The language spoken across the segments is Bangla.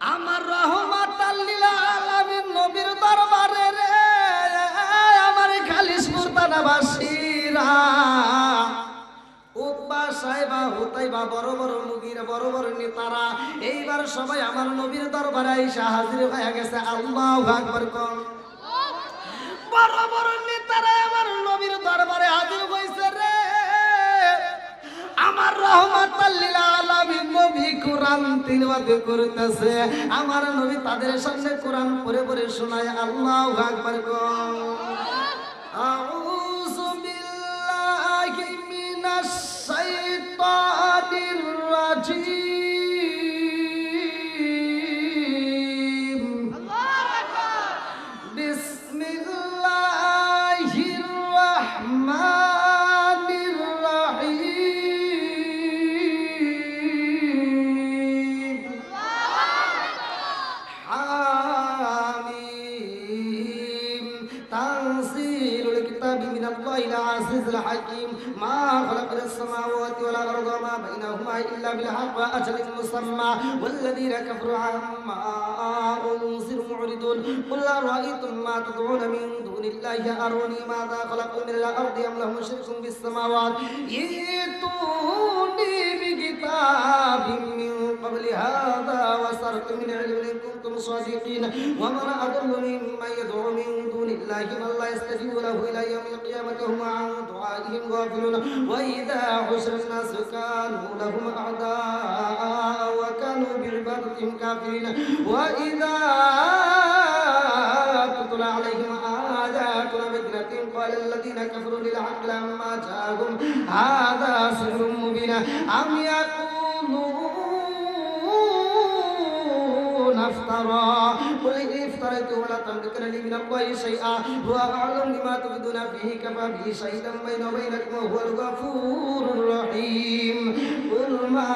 আমার রহমাতাল লিল আলামিন নবীর দরবারে রে আমার খালিশপুর থানাবাসীরা উতবা সাইবা হুতাইবা বড় বড় মুগিরা বড় বড় নেতারা এইবার সবাই আমার নবীর দরবারে এসে হাজির হয়ে গেছে। আল্লাহু আকবার কোন বড় বড় নেতারা আমার নবীর দরবারে হাজির হইছে রে। আমার রহমাতাল লিল আলামিন নবী কোরআন তিলাওয়াত করতেছে। আমার নবী তাদের সামনে কোরআন পড়ে পড়ে শোনায়। আল্লাহু আকবার কোন আউযু বিল্লাহি মিনাশ শাইতানির রাজীম। আল্লাহু আকবার। বিসমিল্লাহির রাহমানির রাহিম। হামিম তানজিলুল কিতাবি মিনাল্লাহিল আজিজিল হাকীম। মা খালাকাস সামাওয়াতি ওয়াল আরদা ওয়া মা বাইনাহুমা ইল্লা বিল হাক্কি ওয়া আজালিন মুসাম্মা ওয়াল্লাযীনা কাফারু আম্মা উনজিরু মু'রিদুন। কুল আরাআইতুম মা তাদউনা মিন দুনিল্লাহি আরুনি মাযা খালাকু মিনাল আরদি আম লাহুম শিরকুন ফিস সামাওয়াতি ইতুনি বিকিতাবিম মিন ক্বাবলি হাযা ওয়া সারত মিন ইলমিন ইন কুনতুম সাদিকিন। ওয়া মান আদাল্লু মিম্মান ইয়াদ'উ মিন দুনিল্লাহি মান লা ইয়াস্তাজিবু লাহু ইলা ইয়াউমিল কিয়ামাতি ওয়া হুম আন দুআইহিম গাফিলুন। ওয়া ইযা হুশিরা الناس كانوا لهم أعداء وكانوا بعبادتهم كافرين. وإذا تتلى عليهم آياتنا بينات قال الذين كفروا للحق لما جاءهم هذا سحر مبين. أم يقولون افترى قل إن افتريته ولا تملكن لي من الله شيئا هو أعلم بما تبدون فيه كفى به شهيدا بيني وبينكم وهو الغفور الرحيم. قل ما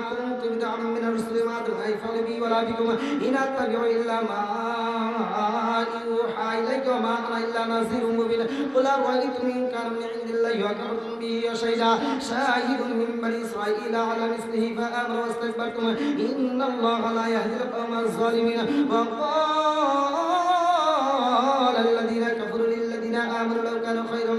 كنت بدعا من الرسل ما أدري يفعل بي ولا بكم إن أتبع إلا ما يوحى إليك وما أنا إلا نذير مبين. قل أرأيتم إن كان من عند الله وكفرتم به وشهد شاهد من بني إسرائيل على مثله فآمنوا واستكبرتم إن الله لا يهدي القوم الظالمين. وقال الذين كفروا للذين آمنوا لو كان خيرا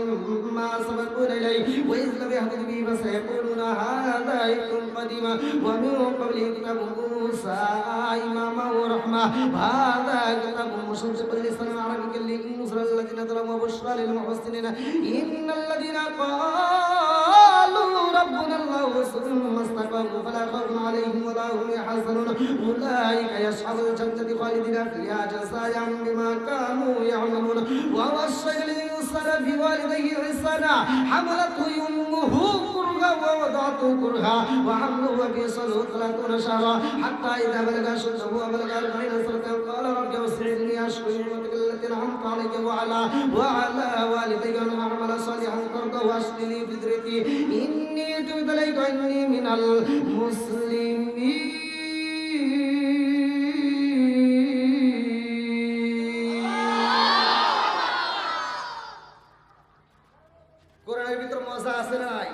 ما سبقونا إليه وإذ لم يهتدوا به فسيقولون هذا إفك قديم ومن قبله كتاب موسى إماما ورحمة هذا كتاب مصدق بلسان عربي لينذر الذين ظلموا وبشرى للمحسنين. إن الذين قالوا ربنا الله ثم استقاموا فلا خوف عليهم ولا هم يحزنون أولئك يصحب الجنة خالدين فيها جزاء بما كانوا يعملون. ووصينا الإنسان بوالديه إحسانا حملته أمه كرها ووضعته كرها وحمله وفصاله 30 شهرا حتى إذا بلغ أشده وبلغ 40 سنة قال رب أوزعني أشكر نعمتك التي أنعمت علي وعلى والدي وأن أعمل صالحا ترضاه وأصلح لي في ذريتي إني تبت إليك إني من المسلمين. কোরআনের ভিতর মজা আছে না নাই?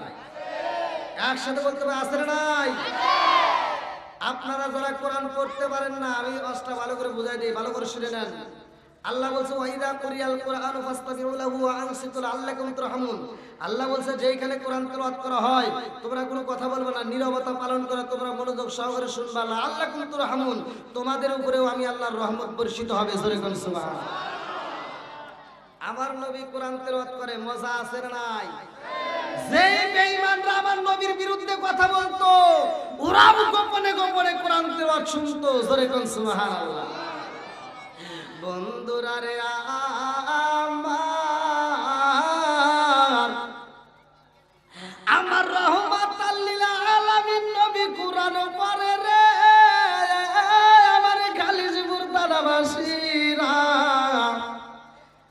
একসাথে বলতে হবে আছে না নাই? আপনারা যারা কোরআন পড়তে পারেন না আমি অষ্টা ভালো করে বুঝাই দিই, ভালো করে শুনে নেন। আল্লাহ বলছে ওয়াইদা কুরিয়াল কুরআনু ফাসতামিউ লাহু ওয়া আনসিতু লাআল্লাকুম তুরহামুন। আল্লাহ বলছে যেখানে কোরআন তেলাওয়াত করা হয় তোমরা কোনো কথা বলবে না, নীরবতা পালন করে তোমরা মনোযোগ সহকারে শুনবা। লাআল্লাকুম তুরহামুন, তোমাদের উপরেও আমি আল্লাহর রহমত বর্ষিত হবে। জোরে কোন সুবহানাল্লাহ। আমার নবী কোরআন তেলাওয়াত করে, মজা আছে না নাই? যেই বেঈমানরা আমার নবীর বিরুদ্ধে কথা বলতো ওরাও গোপনে গোপনে কোরআন তেলাওয়াত শুনতো। জোরে কোন সুবহানাল্লাহ। বন্ধুরা রে আমার রহমাতাল লিল আলামিন নবী কোরআন পড়ে রে। আমার খালিশপুর থানাবাসীরা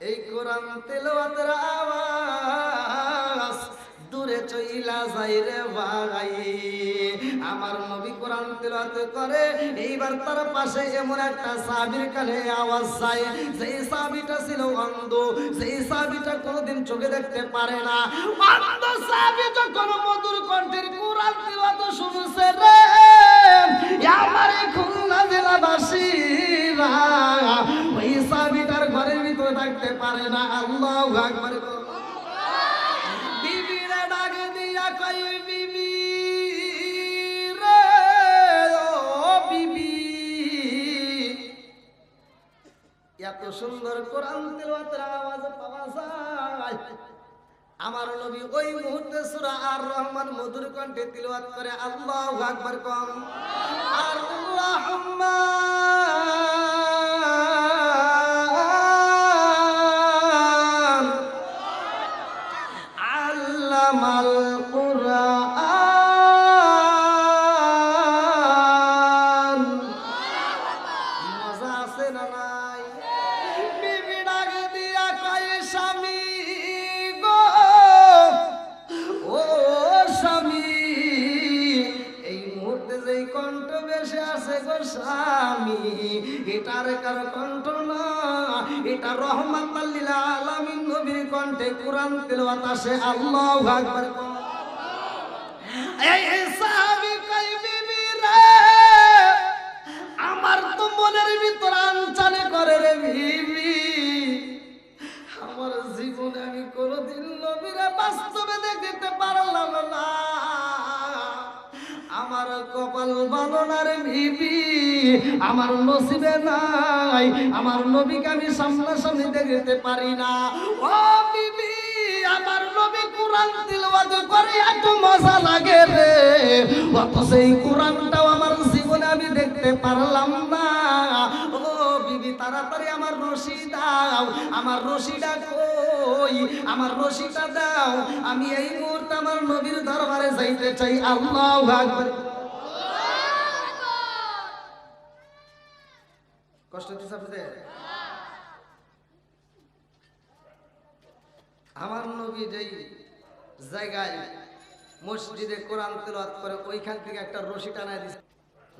এই কোরআন তেলাওয়াতের আওয়াজ দূরে চইলা যায় রে ভাই। আমার নবী কোরআন তেলাওয়াত করে, এইবার তার পাশে এমন একটা সাহাবীর কানে আওয়াজ যায়, যেই সাহাবীটা ছিল অন্ধ, যেই সাহাবীটা কোনোদিন চোখে দেখতে পারে না। অন্ধ সাহাবী যখন মধুর কণ্ঠের কোরআন তেলাওয়াত শুনছে রে, আমার সুন্দর কোরআন তেলাওয়াতের আওয়াজ পাওয়া যায়। আমার নবী ওই মুহূর্তে সূরা আর রহমান মধুর কণ্ঠে তিলাওয়াত করে আল্লাহু আকবার কম আর রহমান আল্লামাল কুরআন। মজা আছে না নাই? বিবি ডাক দিয়া কয় স্বামী গো, ও স্বামী, এই মুহূর্তে যেই কণ্ঠ বেশে আছে গো স্বামী, এটার কারো কণ্ঠ না, এটা রহমাতাল লিল আলামিন নবীর কণ্ঠে কোরআন তেলাওয়াত আসে। আল্লাহু আকবার। এই সাহাবী কই বিবি রে, আমার তো মনের ভিতর আনচানে করে রে বিবি, আমার জীবনে আমি কোনোদিন নবীরে বাস্তবে দেখতে পারলাম না, আমার কপাল ভালো না রে বিবি, আমার নসিবে নাই, আমার নবীকে আমি সামনাসামনি দেখতে পারি না। ও বিবি, আমার নবী কোরআন তিলাওয়াত করে এত মজা লাগে রে, অথচ এই কোরআনটাও আমার জীবনে আমি দেখতে পারলাম না। ও বিবি, তাড়াতাড়ি আমার রশি দাও, আমার রশিটা কই, আমার রশিটা দাও, আমি এই মুহূর্তে আমার নবীর দরবারে যাইতে চাই। আল্লাহু আকবার। কষ্ট দিচ্ছে আপনাদের? আমার নবী যেই জায়গায় মসজিদে কোরআন তেলাওয়াত করে ওইখান থেকে একটা রশি টানায় দিচ্ছে।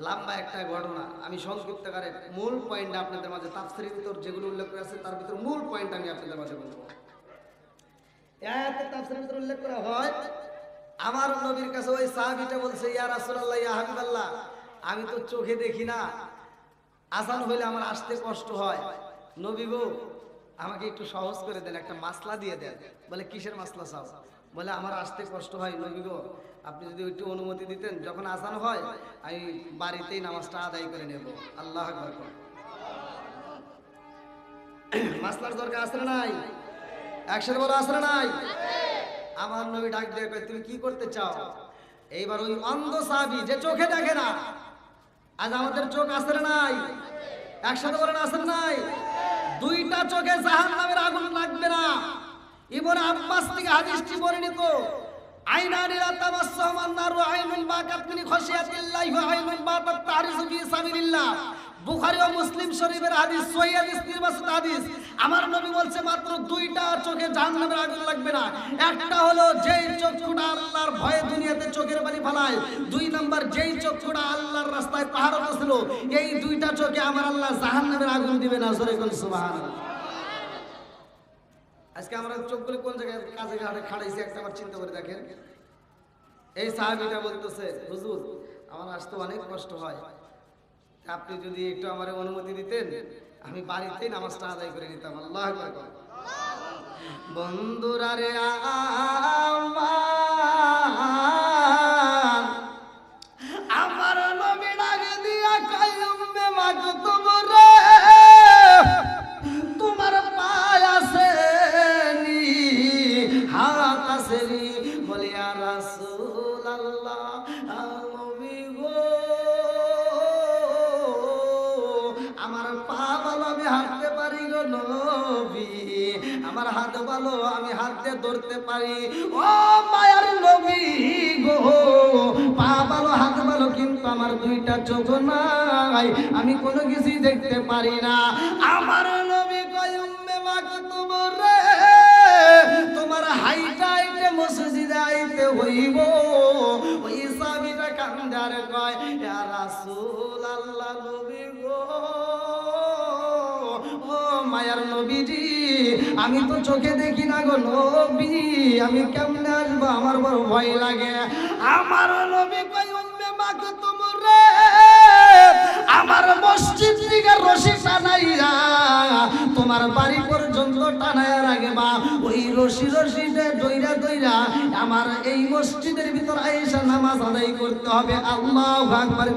লম্বা একটা ঘটনা, আমি সংক্ষিপ্ত করে মূল পয়েন্ট আপনাদের মাঝে, তাফসীরের ভিতর যেগুলো উল্লেখ করা আছে তার ভিতর মূল পয়েন্ট আমি আপনাদের মাঝে বলবো। এতে তাফসীরের ভিতর উল্লেখ করা হয়, আমার নবীর কাছে ওই সাহাবীটা বলছে, ইয়া রাসূলুল্লাহ, ইয়া হাবিবাল্লাহ, আমি তো চোখে দেখি না, আযান হইলে আমার আসতে কষ্ট হয়, নবী গো আমাকে একটু সহজ করে দেন, একটা মাসলা দিয়ে দেন। বলে কিসের মাসলা চাও? বলে আমার আসতে কষ্ট হয়, নবী গো আপনি যদি একটু অনুমতি দিতেন, যখন আযান হয় আমি বাড়িতেই নামাজটা আদায় করে নেব। আল্লাহু আকবার। মাসলার দরকার আছে না নাই? একসাথে বলো আছে না নাই? আমার নবী ডাক দিয়ে কয়, তুমি কি করতে চাও? এইবার ওই অন্ধ সাহাবী যে চোখে দেখে না, আজ আমাদের চোখ আছে না নাই? একসাথে বলেন আছে না নাই? দুইটা চোখে জাহান্নামের আগুন লাগবে না। ইবনে আব্বাস থেকে হাদিসটি বর্ণিত, আইনানি লা তামাসসাহু আন-নারু আইনুন বাকাত মিন খাশিয়াতিল্লাহি ওয়া আইনুন বাতাত তাহরিসু ফি সাবিলিল্লাহ। বুখারী ও মুসলিম শরীফের হাদিস, সহিহ হাদিস, নির্বাচিত হাদিস। আমার নবী বলছে মাত্র দুইটা চোখে জাহান্নামের আগুন লাগবে না। একটা হলো যেই চক্ষুটা আল্লাহর ভয়ে দুনিয়াতে চোখের পানি ফলায়, দুই নাম্বার যেই চক্ষুটা আল্লাহর রাস্তায় পাহাড়ত ছিল, এই দুইটা চোখে আমার আল্লাহ জাহান্নামের আগুন দিবে না। জোরে বল সুবহানাল্লাহ। আজকে আমরা চোখগুলো কোন জায়গায় কাজে খাড়াইছি একবার চিন্তা করে দেখেন। এই সাহাবীটা বলতেছে, হুজুর আমার আসতে অনেক কষ্ট হয়, আপনি যদি একটু আমার অনুমতি দিতেন আমি বাড়িতেই নামাজটা আদায় করে নিতাম। আল্লাহু আকবার। বন্ধুরা রে আমার নবী ডাক দিয়া কয়, উম্মে মাকতুম রে, তোমার পায় আছে নি, হাত আছে নি? বলে ইয়া রাসূলুল্লাহ, নবী গো আমার পা ভালো আমি হাঁটতে পারি গো নবী, আমার হাত ভালো আমি হাত দিয়ে ধরতে পারি। ও মায়ার নবী গো, পা ভালো হাত ভালো, কিন্তু আমার দুইটা চোখ নাই, আমি কোনো কিছুই দেখতে পারি না। আমার নবী কয়, উম্মে মাকতুম রে, তোমার হাইটা আইতে মসজিদে আইতে হইব। ওই সাহাবীটা কান্দার কয়, ইয়া রাসূলুল্লাহ, নবী গো, ও মায়ার নবীজি, আমি তো চোখে দেখি না গো নবী, আমি কেমনে আসবো, আমার বড় ভয় লাগে। আমার নবী কয়, উম্মে মাকতুম রে, আমার মসজিদ থেকে রশি টানাইরা তোমার বাড়ি পর্যন্ত টানায় রাখবা, ওই রশিতে দইরা দইরা আমার এই মসজিদের ভিতর আয়েশা নামাজ আদায় করতে হবে। আল্লাহু আকবার।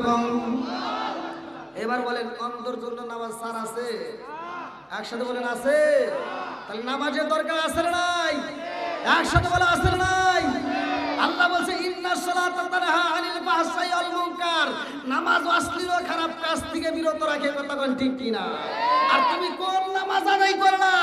এবার বলেন, অন্ধর জন্য নামাজ ছাড় আছে? একসাথে বলেন আছে। তাহলে নামাজের দরকার আছে না নাই? একসাথে বলে আছে না নাই? আল্লাহ বলছে ইন্নাস সালাতা তানহা আনিল ফাহশাই ওয়াল মুনকার, নামাজ অশ্লীল ও খারাপ কাজ থেকে বিরত রাখে। কথা কোন ঠিক কিনা? আর তুমি কোন নামাজ আদায় করো না?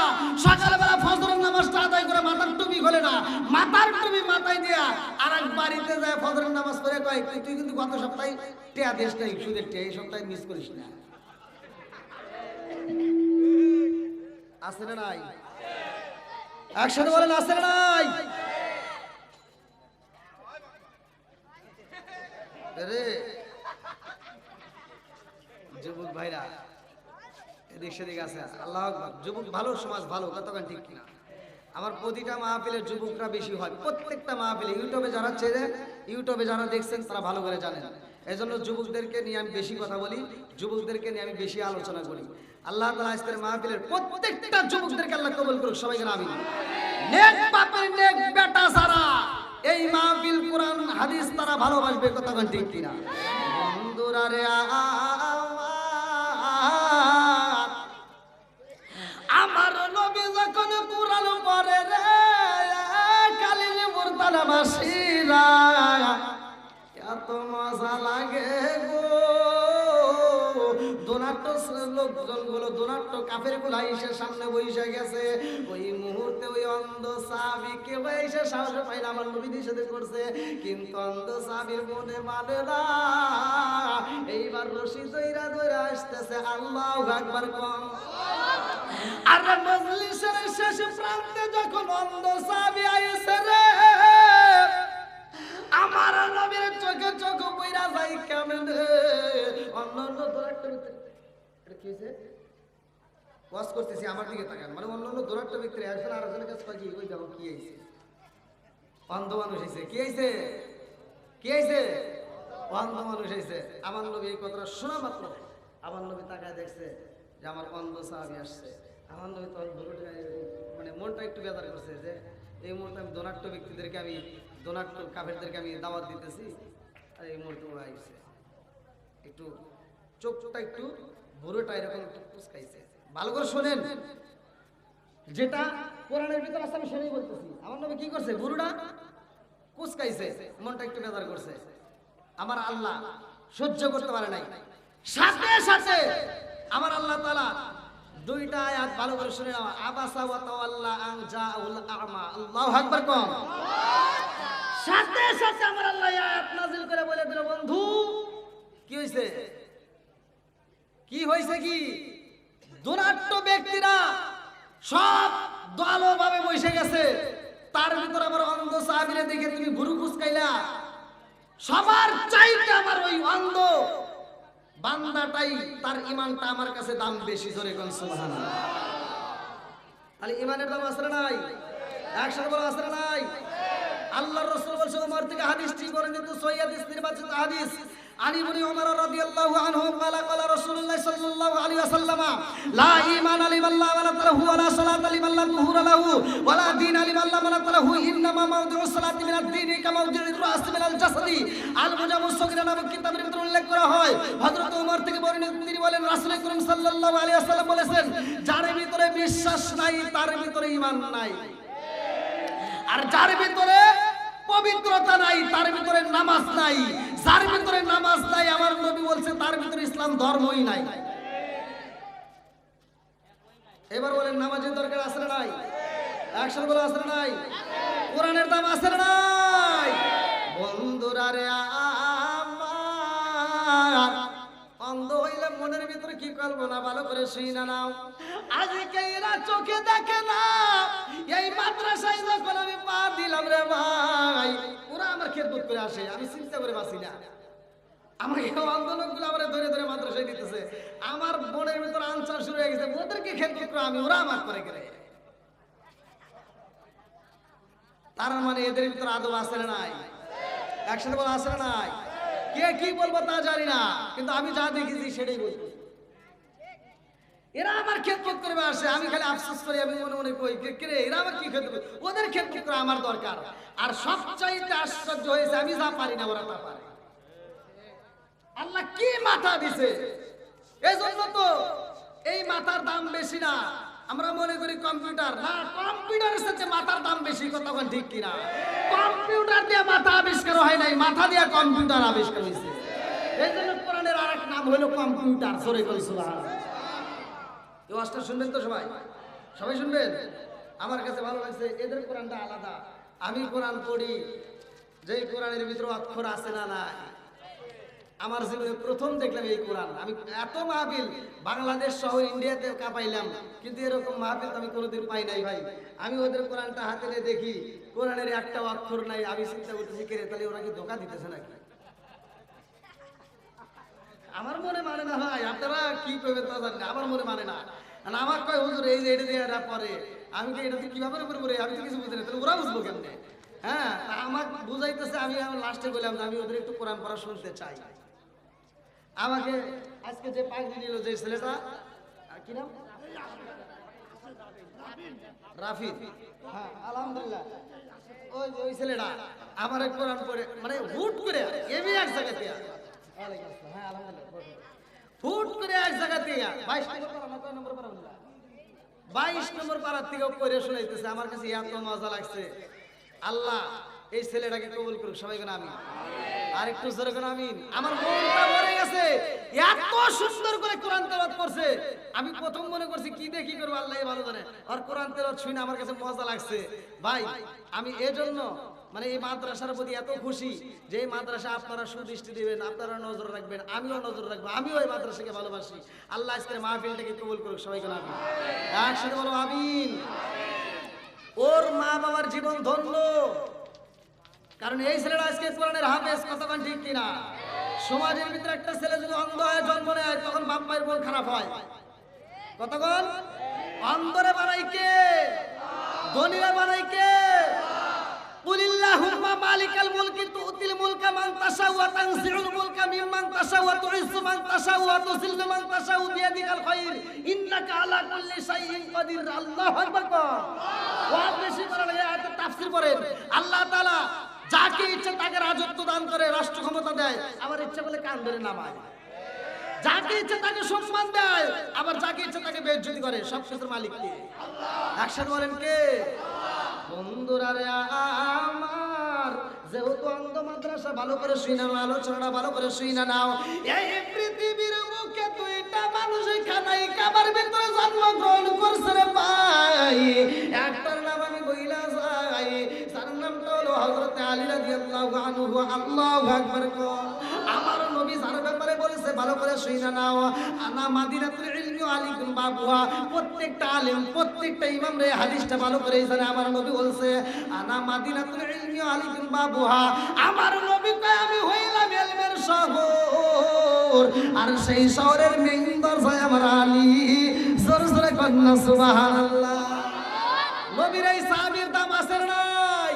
সকালবেলা ফজরের নামাজটা আদায় করে মাথার টুপি খোলে না, মাথার টুপি মাথায় দিয়া আর এক বাড়িতে যায় ফজরের নামাজ পড়ে কয় তুই কিন্তু গত সপ্তাহে টিয়া দিস নাই, সুদের টিয়া, এই সপ্তাহে মিস করিস না। আছে না নাই? একসাথে বলেন আছে না নাই? যুবক ভাইরা এদিক সেদিক আছে, আল্লাহ আকবার। যুবক ভালো, সমাজ ভালো। কতক্ষণ ঠিক কিনা? আমার প্রতিটা মাহফিলের যুবকরা বেশি হয়, প্রত্যেকটা মাহফিলে। ইউটিউবে যারা ছেড়ে, ইউটিউবে যারা দেখছেন তারা ভালো করে জানেন। এই জন্য যুবকদেরকে নিয়ে আমি বেশি কথা বলি, যুবকদেরকে নিয়ে আমি বেশি আলোচনা করি। আল্লাহ তাআলা আজকের মাহফিলের প্রত্যেকটা যুবকদেরকে আল্লাহ কবুল করুক, সবাইকে আমিন। নেক বাপের নেক বেটা সারা এই মাহফিল কোরআন হাদিস তারা ভালোবাসবে। কতক্ষণ ঠিক কিনা? বন্ধুরা রে আমার নবী যখন কোরআন পড়ে রে কালিল মুরতালাবাসীরা এত মজা লাগে গো। দোনাট্য লোকজনগুলো, দোনাট্য কাফেরগুলো এসে সামনে বসে গেছে। ওই মুহূর্তে ওই অন্ধ সাহাবীকে এসে সাহস পাইলে আমার নবী নিষেধ করছে, কিন্তু অন্ধ সাহাবীর মনে মানে না। এইবার রশি দইরা দইরা আসতেছে, আল্লাহু আকবার কম। আর মজলিসের শেষ প্রান্তে যখন অন্ধ সাহাবী আইছে রে, আমার নবীর চোখে চোখ পইরা যাই কেমনে। অন্যান্য দোরাট্য ব্যক্তি এটা কি হইছে? ওয়াজ করতেছি, আমার দিকে তাকান। মানে অন্যান্য দোরাট্য ব্যক্তি একজন আরেকজনের কাছে কয় কি ওই দেখো কি হইছে, অন্ধ মানুষ হইছে। কি হইছে? কি হইছে? অন্ধ মানুষ হইছে। আমার নবী এই কথাটা শোনা মাত্র আমার নবী তাকায় দেখছে যে আমার অন্ধ সাহাবী আসছে। আমার নবী তখন মানে মনটা একটু বেজার করছে যে এই মুহূর্তে আমি দোনাট্য ব্যক্তিদেরকে, আমি দোনাট্য কাফেরদেরকে আমি দাওয়াত দিতেছি, আর এই মুহূর্তে ওরা আইছে। একটু চোখটা একটু বুড়োটা এরকম একটু কুচকাইছে। ভালো করে শোনেন, যেটা কোরআনের ভিতর আছে আমি সেটাই বলতেছি। আমার নবী কি করছে? বুড়োটা কুচকাইছে, মনটা একটু বেজার করছে। আমার আল্লাহ সহ্য করতে পারে নাই। সাথে সাথে আমার আল্লাহ তাআলা দুইটা আয়াত ভালো করে শুনে নাও। আবাসা ওয়া তাওয়াল্লা আন জাআউল আ'মা। আল্লাহু আকবার কোন। সাথে সাথে আমার আল্লাহ আয়াত নাযিল করে বলে দিল, বন্ধু কি হইছে? কি হইছে? কি দুরাট্য ব্যক্তিরা সব দলভাবে বসে গেছে, তার ভিতর আমার অন্ধ সাহাবীরে দেখে তুমি ভুরু কুচকাইলা। সবার চাইতে আমার ওই অন্ধ বান্দাটাই, তার ঈমানটা আমার কাছে দাম বেশি। জোরে কোন সুবহানাল্লাহ। তাহলে ঈমানের দাম আছে না নাই? একসাথে বলা আছে না নাই? আল্লাহর রাসূল বলেছেন, ওমর থেকে হাদিসটি বর্ণিত সহিহ হাদিস, নির্বাচিত হাদিস। আনী ইবনে ওমর রাদিয়াল্লাহু আনহু قال قال رسول الله صلى الله عليه وسلم لا ايمان لمن لا ولد له ولا صلاه لمن لا طهور له ولا دين لمن لا منط له انما موضع الصلاه من الدين كموضع الراس من الجسد। আল মুজামুস সগীরা নামক কিতাবের ভিতরে উল্লেখ করা হয়, হযরত ওমর থেকে বর্ণিত, তিনি বলেন রাসূল করিম সাল্লাল্লাহু আলাইহি ওয়াসাল্লাম বলেছেন, যার ভিতরে বিশ্বাস নাই তার ভিতরে ঈমান নাই, আর যার ভিতরে পবিত্রতা নাই তার ভিতরে নামাজ নাই। যার ভিতরে নামাজ নাই আমার নবী বলছে তার ভিতরে ইসলাম ধর্মই নাই। এবার বলেন নামাজের দরকার আছে না নাই? একসাথে বলে আছে না নাই? কোরআনের দাম আছে না নাই? বন্ধুরা রে আমার অন্ধ হইলে মনের ভিতরে কি কল্পনা ভালো করে শুই না নাও। আজকে এরা চোখে দেখে না, এই মাদ্রাসায় যখন আমি পা দিলাম রে ভাই, ওরা আমার খেদমত করে আসে, আমি চিন্তা করে বাঁচি না। আমাকে অন্ধ লোকগুলো আমার ধরে ধরে মাদ্রাসায় দিতেছে, আমার মনের ভিতরে আনসার শুরু হয়ে গেছে, ওদেরকে খেদমত করে আমি, ওরা আমার করে গেলে। তার মানে এদের ভিতরে আদব আছে না নাই? একসাথে বলা আছে না নাই? কে কি বলবো তা জানি না, কিন্তু আমি যা দেখেছি সেটাই বলবো। এরা আমার খেদমত করবে আসে, আমি খালি আফসোস করি, আমি মনে মনে কই কে এরা আমার কি খেদমত, ওদের খেদমত করা আমার দরকার। আর সবচাইতে আশ্চর্য হয়েছে আমি যা পারি না ওরা তা পারে। আল্লাহ কি মাথা দিছে! এজন্য তো এই মাথার দাম বেশি না, আমরা মনে করি কম্পিউটার না, কম্পিউটারের সাথে মাথার দাম বেশি, কতক্ষণ ঠিক কিনা? কম্পিউটার দিয়ে মাথা আবিষ্কার হয় নাই, মাথা দিয়ে কম্পিউটার আবিষ্কার হয়েছে। এই জন্য কোরআনের আরেক নাম হলো কম্পিউটার। জোরে করে সুবহানাল্লাহ। এই ওয়াজটা শুনবেন তো সবাই? সবাই শুনবেন? আমার কাছে ভালো লাগছে, এদের কোরআনটা আলাদা। আমি কোরআন পড়ি, যেই কোরআনের ভিতরে অক্ষর আছে না নাই, আমার জীবনে প্রথম দেখলাম এই কোরআন। আমি এত মাহফিল বাংলাদেশ সহ ইন্ডিয়াতে কাঁপাইলাম, কিন্তু এরকম মাহফিল আমি কোনোদিন পাই নাই ভাই। আমি ওদের কোরআনটা হাতে নিয়ে দেখি কোরআনের একটা অক্ষর নাই। আমি চিন্তা করতেছি কে রে, তাহলে ওরা কি ধোঁকা দিতেছে নাকি? আমার মনে মানে না ভাই, আপনারা কি করবেন তা জানি না, আমার মনে মানে না। আমার কয় হুজুর এই যে এটা দিয়ে এরা পরে, আমি কি এটা কিভাবে করে, আমি তো কিছু বুঝি না, তাহলে ওরা বুঝবো কেমনে? হ্যাঁ, আমাকে বুঝাইতেছে, আমি লাস্টে বললাম যে আমি ওদের একটু কোরআন পড়া শুনতে চাই। আমাকে আজকে যে পাগড়ি নিল যে ছেলেটা, কি নাম? রাফি। হ্যাঁ আলহামদুলিল্লাহ, ওই ছেলেটা আমার কোরআন পড়ে মানে হুট করে এমনি এক জায়গা থেকে, হ্যাঁ আলহামদুলিল্লাহ, হুট করে এক জায়গা থেকে 22 নম্বর পাড়ার থেকে পড়ে শোনাইতেছে। আমার কাছে এত মজা লাগছে। আল্লাহ এই ছেলেটাকে কবুল করুক, সবাই কেন আমিন। আর একটু জোরে কেন আমিন। আমার মনটা ভরে গেছে, এত সুন্দর করে কোরআন তেলাওয়াত করছে। আমি প্রথম মনে করছি কি দেখি করবো, আল্লাহ ভালো জানে। আর কোরআন তেলাওয়াত শুনে আমার কাছে মজা লাগছে ভাই। আমি এজন্য মানে এই মাদ্রাসার প্রতি এত খুশি যে এই মাদ্রাসা আপনারা সুদৃষ্টি দিবেন, আপনারা নজর রাখবেন, আমিও নজর রাখবো। আমিও এই মাদ্রাসাকে ভালোবাসি। আল্লাহ আজকের মাহফিলটাকে কবুল করুক, সবাই কেন আমিন। একসাথে বলো আমিন। ওর মা বাবার জীবন ধন্য, কারণ এই ছেলেটা আজকে কোরআনের হাফেজ, কতক্ষণ ঠিক কিনা? সমাজের ভিতরে একটা ছেলে যদি অন্ধ হয়ে জন্ম নেয়, তখন বাপ মায়ের মন খারাপ হয়। কতক্ষণ? অন্ধরে বানাই কে? ধনীরা বানাই কে? কুলিল্লাহুম্মা মালিকাল মুলকি তুতিল মুলকা মান তাশাউ ওয়া তানজিউল মুলকা মিম্মান তাশাউ ওয়া তুইজ্জু মান তাশাউ ওয়া তুযিল্লু মান তাশাউ বিয়াদিকাল খায়র ইন্নাকা আলা কুল্লি শাইইন কাদির। আল্লাহু আকবার। ওয়াজ বেশি করে এই আয়াতের তাফসীর করেন। আল্লাহ তাআলা যাকে ইচ্ছা তাকে রাজত্ব দান করে, রাষ্ট্র ক্ষমতা দেয়, আবার ইচ্ছা করলে কান ধরে নামায়। যাকে ইচ্ছা তাকে সম্মান দেয়, আবার যাকে ইচ্ছা তাকে বেইজ্জতি করে। সব কিছুর মালিক কে? আল্লাহ। একসাথে বলেন কে? বন্ধুরা রে আমার, যেহেতু অন্ধ মাদ্রাসা ভালো করে শুই না, আলোচনাটা ভালো করে শুই না নাও। এই পৃথিবীর বুকে দুইটা মানুষ খানাই কাবার ভিতরে জন্মগ্রহণ করছে রে ভাই। একটার নাম আমি বইলা যাই, তার নামটা হলো হযরত আলী রাদিয়াল্লাহু আনহু। আল্লাহু আকবার। আমার নবী যার ব্যাপারে বলেছে ভালো করে শুই না নাও, আনা মাদিনাতুল ইলমি আলাইকুম বাবুহা। প্রত্যেকটা আলেম, প্রত্যেকটা ইমাম রে হাদিসটা ভালো করে জানে। আমার নবী বলছে আনা মাদিনাতুল ইলমি আলাইকুম বাবুহা। আমার নবী কয় আমি হইলাম ইলমের শহর, আর সেই শহরের মেইন দরজায় আমার আলী। জোরে জোরে কন্না সুবহানাল্লাহ। নবীর এই সাহাবীর দাম আছে নাই?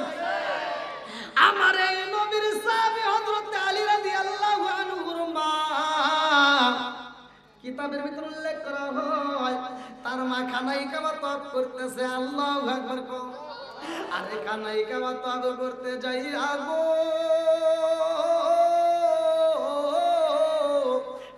আমার এই নবীর সাহাবী হযরত আলী রাদিয়াল্লাহু আনহুর মা, কিতাবের ভিতর উল্লেখ করা হয় তার মা খানাই কাবা তওয়াফ করতেছে। আল্লাহু আকবার। আরে খানাই কাবা তওয়াফ করতে যাই আগো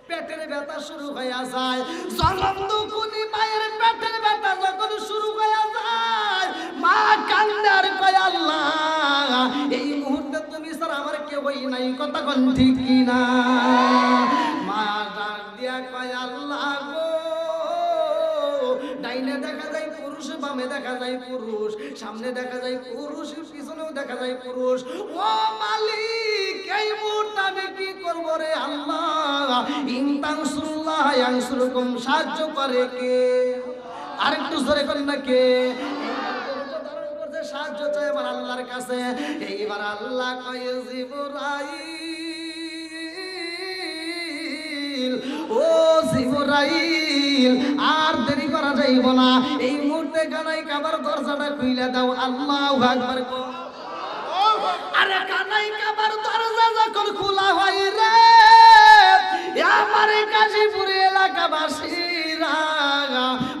পেটের ব্যথা শুরু হয়ে যায়। জলন্দুকুনি মায়ের পেটের ব্যথা যখন শুরু হয়ে যায়, মা কান্দে আর কয় আল্লাহ এই মুহূর্তে তুমি স্যার আমার কেউই নাই। কথা কোন ঠিক কিনা? মা ডাক দিয়া কয় আল্লাহ গো, ডাইনে দেখা যায় পুরুষ, বামে দেখা যায় পুরুষ, সামনে দেখা যায় পুরুষ, পিছনেও দেখা যায় পুরুষ। ও মালিক, এই মুহূর্তে আমি কি করব রে আল্লাহ? ইন তানসুরুল্লাহ ইয়ানসুরকুম। সাহায্য করে কে? আরেকটু জোরে করেন না কে? সাহায্য চাই আমার আল্লাহর কাছে। এইবার আল্লাহ কয় জিবরাইল, ও জিবরাইল আর দেরি করা যাইব না, এই মুহূর্তে কানাই কাবার দরজাটা খুইলা দাও। আল্লাহু আকবার। আরে কানাই কাবার দরজা যখন খোলা হয় রে, আমার কাশীপুর এলাকাবাসীরা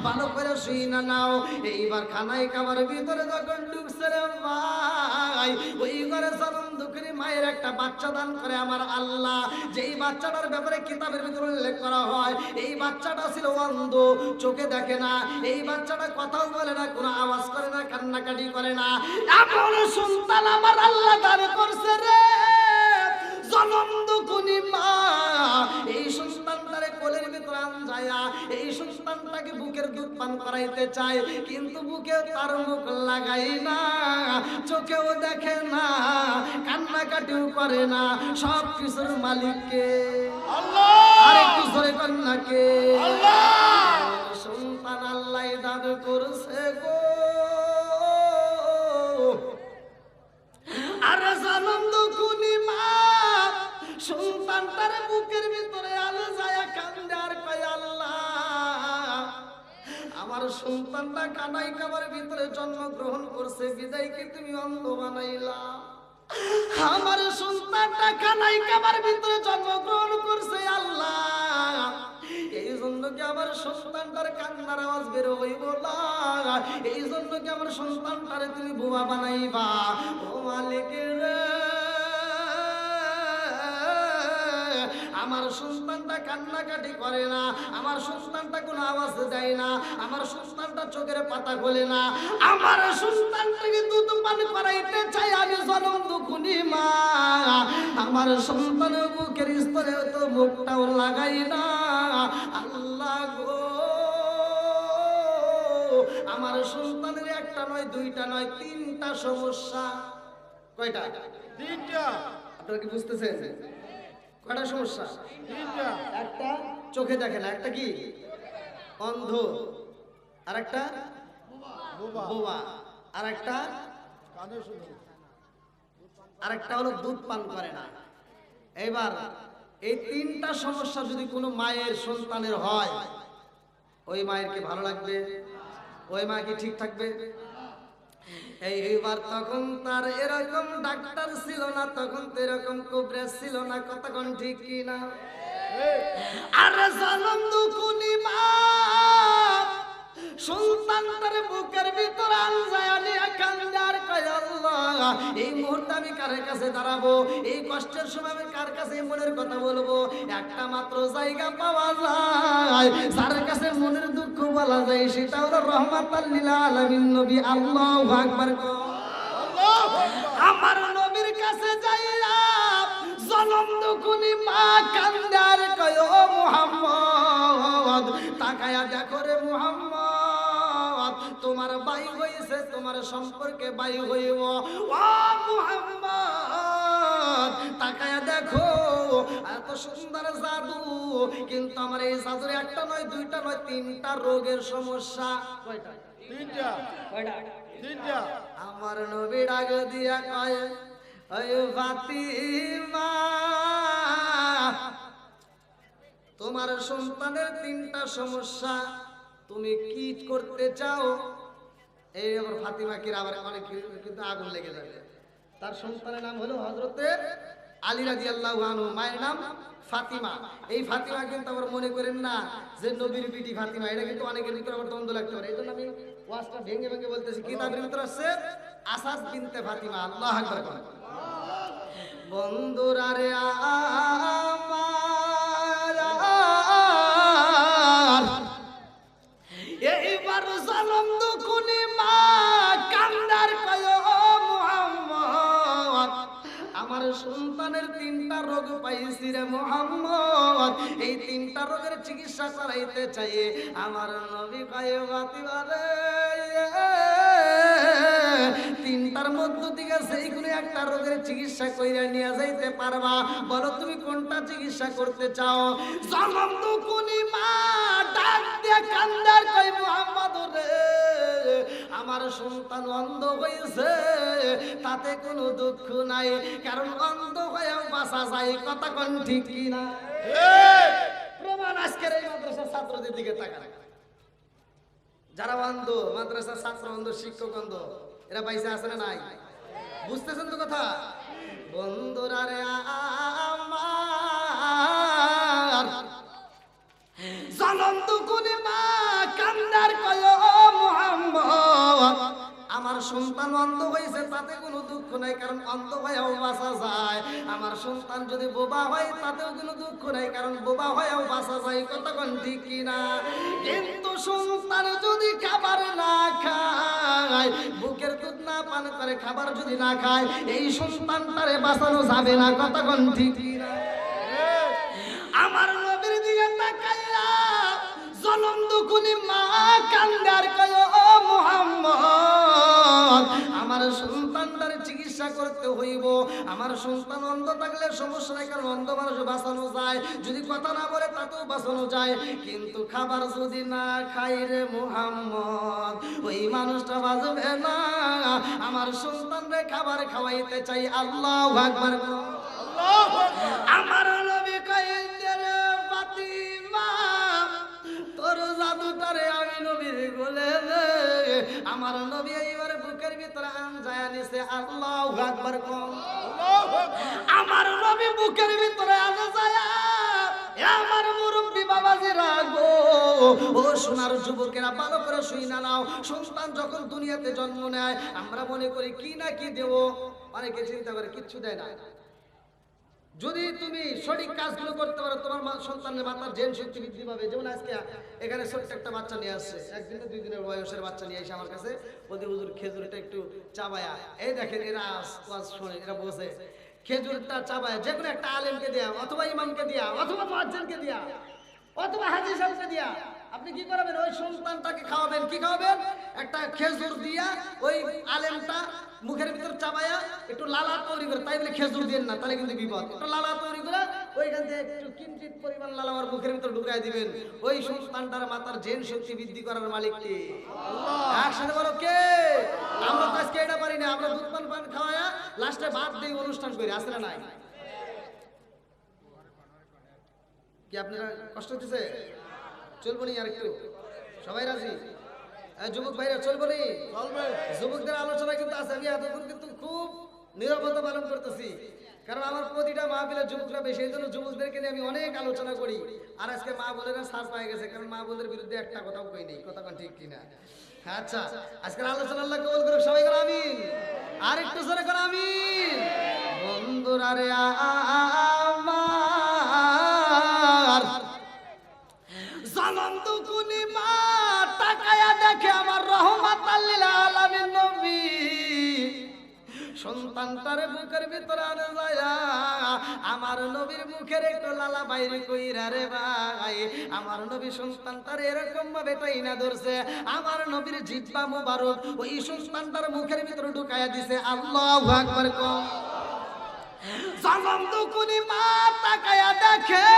ভালো করে শুই না নাও। এইবার খানায় কাবার ভিতরে যখন ঢুকছে রে ভাই, ওই ঘরে জনম দুঃখী মায়ের একটা বাচ্চা দান করে আমার আল্লাহ। যেই বাচ্চাটার ব্যাপারে কিতাবের ভিতরে উল্লেখ করা হয়, এই বাচ্চাটা ছিল অন্ধ, চোখে দেখে না। এই বাচ্চাটা কথাও বলে না, কোনো আওয়াজ করে না, কান্নাকাটি করে না। এমন সন্তান আমার আল্লাহ দান করছে রে জনম দুঃখী মা। এই সন্তানটারে কোলের ভিতরে আনজায়া এই সন্তানটাকে বুকের দুধ পান করাইতে চায়, কিন্তু বুকে তার মুখ লাগাই না, চোখেও দেখে না, কান্নাকাটিও করে না। সব কিছুর মালিককে আল্লাহ। আরেকটু জোরে কন্যাকে আল্লাহ। সন্তান আল্লাহ দান করছে গো। আর জনম দুঃখী মা সন্তানটার বুকের ভিতরে আলো যায় কান্দে আর কয় আল্লাহ, আমার সন্তানটা কানাই কাবার ভিতরে জন্মগ্রহণ করছে, বিদায়কে তুমি অন্ধ বানাইলা। আমার সন্তানটা কানাই কাবার ভিতরে জন্মগ্রহণ করছে আল্লাহ, এই জন্য কি আমার সন্তানটার কান্নার আওয়াজ বের হইব না? এই জন্য কি আমার সন্তানটারে তুমি বোমা বানাইবা? ও মালিকের আমার সন্তানটা কান্নাকাটি করে না, আমার সন্তানটা কোনো আওয়াজ দেয় না, আমার সন্তানটা চোখের পাতা খোলে না, আমার সন্তানটাকে দুধ পান করাইতে চাই আমি জনম দুঃখী মা। আমার সন্তানের বুকের স্তরে তো মুখটাও লাগাই না আল্লাহ গো। আমার সন্তানের একটা নয়, দুইটা নয়, তিনটা সমস্যা। কয়টা? তিনটা। আপনারা কি বুঝতেছেন? কয়টা সমস্যা? তিনটা। একটা চোখে দেখে না, একটা কি অন্ধ, আর একটা বোবা, আর একটা হলো দুধ পান করে না। এইবার এই তিনটা সমস্যা যদি কোনো মায়ের সন্তানের হয়, ওই মায়ের কি ভালো লাগবে? ওই মা কি ঠিক থাকবে? এইবার তখন তার এরকম ডাক্তার ছিল না, তখন তো এরকম কবরেজ ছিল না, কতক্ষণ ঠিক কি না? আর জনম দুঃখী মা সন্তানটার বুকের ভিতর আনজায়া নিয়ে কান্দে আর কয় আল্লাহ, এই মুহূর্তে আমি কার কাছে দাঁড়াবো? এই কষ্টের সময় আমি কার কাছে মনের কথা বলবো? একটা মাত্র জায়গা পাওয়া যায় যার কাছে মনের দুঃখ বলা যায়, সেটা হলো রহমাতাল লিল আলামিন নবী। আল্লাহু আকবার। আমার নবীর কাছে যাইয়া জনম দুঃখী মা কান্দে আর কয় ও মুহাম্মদ, তাকায়া দেখো রে মুহাম্মদ, তোমার ভাই হইছে, তোমার সম্পর্কে ভাই হইব। ও মুহাম্মদ তাকায়া দেখো, এত সুন্দর জাদু, কিন্তু আমার এই জাদুর একটা নয়, দুইটা নয়, তিনটা রোগের সমস্যা। কয়টা? তিনটা। কয়টা? তিনটা। আমার নবী ডাক দিয়া কয় ও ফাতিমা, তোমার সন্তানের তিনটা সমস্যা, তুমি কি করতে চাও? এই আবার ফাতিমা কি আবার অনেক কিন্তু আগুন লেগে যাবে। তার সন্তানের নাম হলো হযরতে আলী রাদিয়াল্লাহু আনহু, মায়ের নাম ফাতিমা। এই ফাতিমা কিন্তু আবার মনে করেন না যে নবীর বিটি ফাতিমা, এটা কিন্তু অনেকের ভিতরে আবার দ্বন্দ্ব লাগতে পারে। এই জন্য আমি ওয়াজটা ভেঙে ভেঙে বলতেছি। কিতাবের ভিতরে আছে আসাদ বিনতে ফাতিমা। আল্লাহু আকবার। বন্ধুরা রে এইবার জনম দুঃখী মা কান্দার কয় ও মুহাম্মদ, আমার সন্তানের তিনটা রোগ পাইছি রে মুহাম্মদ, এই তিনটা রোগের চিকিৎসা করাইতে চাই। আমার নবী কয় ফাতিমা রে, তিনটার মধ্য থেকে সেই কোনো একটা রোগের চিকিৎসা কইরা নিয়ে যাইতে পারবা? বলো তুমি কোনটা চিকিৎসা করতে চাও? জনম দুঃখী মা ডাক দিয়ে কান্দার কই মুহাম্মদ রে, আমার সন্তান অন্ধ হয়েছে, তাতে কোনো দুঃখ নাই, কারণ অন্ধ হয়েও বাঁচা যায়। কথা কোন ঠিক কিনা? প্রমাণ আজকের এই মাদ্রাসার ছাত্রদের দিকে তাকান, যারা অন্ধ, মাদ্রাসার ছাত্র অন্ধ, শিক্ষক অন্ধ, এরা পয়সা আছে না নাই? বুঝতেছেন তো কথা? বন্ধুরা রে আমার জনম দুঃখী মা কান্দার কয় ও আমার সন্তান অন্ধ হয়েছে তাতে কোনো দুঃখ নাই, কারণ অন্ধ হয়েও বাঁচা যায়। আমার সন্তান যদি বোবা হয় তাতেও কোনো দুঃখ নাই, কারণ বোবা হয়েও বাঁচা যায়। কতক্ষণ ঠিক কিনা? কিন্তু সন্তান যদি খাবার না খায়, বুকের দুধ না পান করে, খাবার যদি না খায়, এই সন্তানটারে বাঁচানো যাবে না। কতক্ষণ ঠিক কিনা? আমার নবীর দিকে তাকাইয়া জনম দুকুনি মা কান্দার কয়, ও মুহাম্মদ, আমার সন্তানটার চিকিৎসা করতে হইব। আমার সন্তান অন্ধ থাকলে সমস্যা নাই, কারণ অন্ধ মানুষ বাঁচানো যায়, যদি কথা না বলে তাতেও বাঁচানো যায়। কিন্তু খাবার যদি না খাই রে মুহাম্মদ, ওই মানুষটা বাঁচবে না। আমার সন্তানরে খাবার খাওয়াইতে চাই। আল্লাহু আকবার। আমার নবী কয়, রে ফাতিমা, তোর জাদুটারে আমি নবীর গোলে দে। আমার নবী এইবারে বুকের ভিতরে আনজায়া নিছে। আল্লাহু আকবার। আমার নবী বুকের ভিতরে আনজায়া, আমার মুরব্বি বাবাজিরা গো, ও সোনার যুবকেরা, ভালো করে শুইনা নাও। সন্তান যখন দুনিয়াতে জন্ম নেয় আমরা মনে করি কি না কি দেব, অনেকে চিন্তা করে কিচ্ছু দেয় না। যদি তুমি সঠিক কাজগুলো করতে পারো, তোমার সন্তানের মাথার জেন শক্তি বৃদ্ধি পাবে। যেমন আজকে এখানে ছোট্ট একটা বাচ্চা নিয়ে আসছে, একদিন 2 দিনের বয়সের বাচ্চা নিয়ে এসে আমার কাছে বলতে, হুজুর খেজুরটা একটু চাবায়া। এই দেখেন এরা ওয়াজ শুনে, এরা বসে খেজুরটা চাবায়া যে কোনো একটা আলেমকে দেয়া, অথবা ইমামকে দেয়া, অথবা মুয়াজ্জিনকে দেয়া, অথবা হাজী সাহেবকে দেয়া আপনি কি করবেন? ওই সন্তানটাকে খাওয়াবেন। কি খাওয়াবেন? একটা খেজুর দিয়া ওই আলেমটা মুখের ভিতর চাবায়া একটু লালা তৈরি করে, তাই বলে খেজুর দিয়ে না, তাহলে কিন্তু বিপদ। একটু লালা তৈরি করে ওইখান থেকে একটু কিঞ্চিত পরিমাণ লালা আমার মুখের ভিতর ঢুকাই দিবেন। ওই সন্তানটার মাথার জেন শক্তি বৃদ্ধি করার মালিক কে? আল্লাহ। একসাথে বলো কে? আমরা তো আজকে এটা পারি না। আমরা দুধ পান খাওয়ায়া লাস্টে ভাত দিয়ে অনুষ্ঠান করি, আসলে নাই কি? আপনারা কষ্ট হচ্ছে? চলবো নি আর একটু? সবাই রাজি? যুবক ভাইরা চলবো নি? যুবকদের আলোচনা কিন্তু আছে। আমি এতক্ষণ কিন্তু খুব নীরবতা পালন করতেছি, কারণ আমার প্রতিটা মাহফিলে যুবকরা বেশি, এই জন্য যুবকদেরকে নিয়ে আমি অনেক আলোচনা করি। আর আজকে মা বোনেরা ছাড় পায়ে গেছে, কারণ মা বোনদের বিরুদ্ধে একটা কথাও কই নেই। কথা ঠিক কিনা? আচ্ছা, আজকের আলোচনা আল্লাহ কবুল করুক। সবাই করে আমিন। আর একটু জোরে করে আমিন। বন্ধুরা রে আমার, জনম দুকুনি মা তাকায়া দেখে আমার রহমাতাল লিল আলামিন নবী সন্তানটারে বুকের ভিতরে আনে যায়। আমার নবীর মুখের একটু লালা বাইরে কইরা রে ভাই, আমার নবী সন্তানটারে এরকম ভাবে টাইনা ধরছে, আমার নবীর জিহ্বা মুবারক ওই সন্তানটার মুখের ভিতরে ঢুকায়া দিছে। আল্লাহু আকবার। জনম দুকুনি মা তাকায়া দেখে,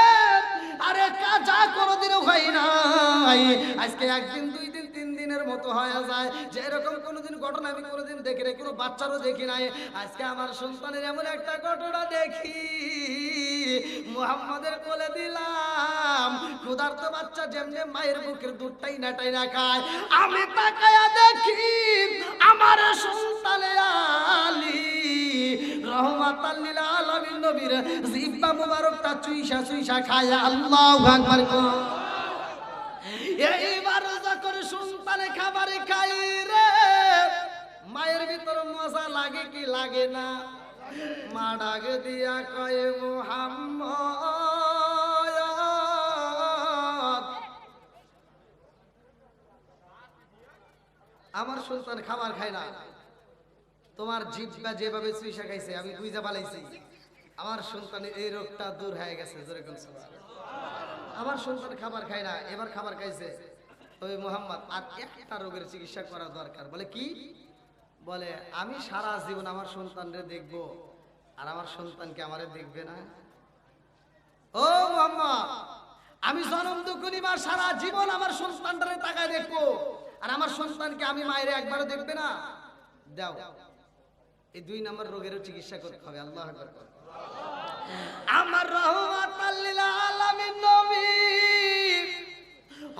আরে কাজা কোনোদিন হয় নাই, আজকে একদিন 2 দিন 3 দিনের মতো হয়ে যায়, যে এরকম কোনোদিন ঘটনা আমি কোনোদিন দেখি নাই, কোনো বাচ্চারও দেখি নাই। আজকে আমার সন্তানের এমন একটা ঘটনা দেখি, মুহাম্মাদের কোলে দিলাম, ক্ষুধার্ত বাচ্চা যেমনি মায়ের বুকের দুধ টাইনা টাইনা খায়, আমি তাকায়া দেখি আমার সন্তানের আলী রহমাতাল লিল আলামিন নবীর জিহ্বা মুবারকটা চুইসা চুইসা খায়। আল্লাহু আকবার। এইবার যখন সন্তানে খাবারে খাই রে, মায়ের ভিতর মজা লাগে কি লাগে না? মা ডাক দিয়া কয়, মুহাম্মদ, আমার সন্তান খাবার খায় না, তোমার জিহ্বা যেভাবে চুইসা খাইছে আমি বুঝা পালাইছি, আমার সন্তানের এই রোগটা দূর হয়ে গেছে। আমার সন্তান খাবার খায় না, এবার খাবার খাইছে। তবে মুহাম্মদ আর একটা রোগের চিকিৎসা করা দরকার। বলে কি? বলে আমি সারা জীবন আমার সন্তানরে দেখবো, আর আমার সন্তানকে আমারে দেখবে না। ও মুহাম্মদ, আমি জনম দুকুনি মা সারা জীবন আমার সন্তানটারে তাকায় দেখবো, আর আমার সন্তানকে আমি মায়ের একবারও দেখবে না। দাও, এই 2 নম্বর রোগেরও চিকিৎসা করতে হবে। আল্লাহু আকবার। আমার রহমাতাল লিল আলামিন নবী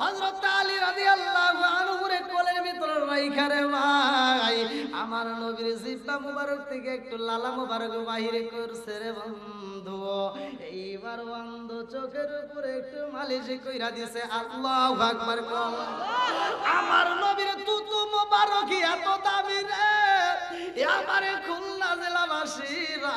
হযরত আলী রাদিয়াল্লাহু আনহু রে কোলের ভিতর রাইখা রে ভাই, আমার নবীর জিহ্বা মুবারক থেকে একটু লালা মুবারক বাহিরে করছে রে বন্ধু। এইবার বন্ধ চোখের উপরে একটু মালিশ কইরা দিছে। আল্লাহু আকবার কও। আমার নবীর তুতু মুবারক এত দামি রে, আমারে খুলনা জেলাবাসীরা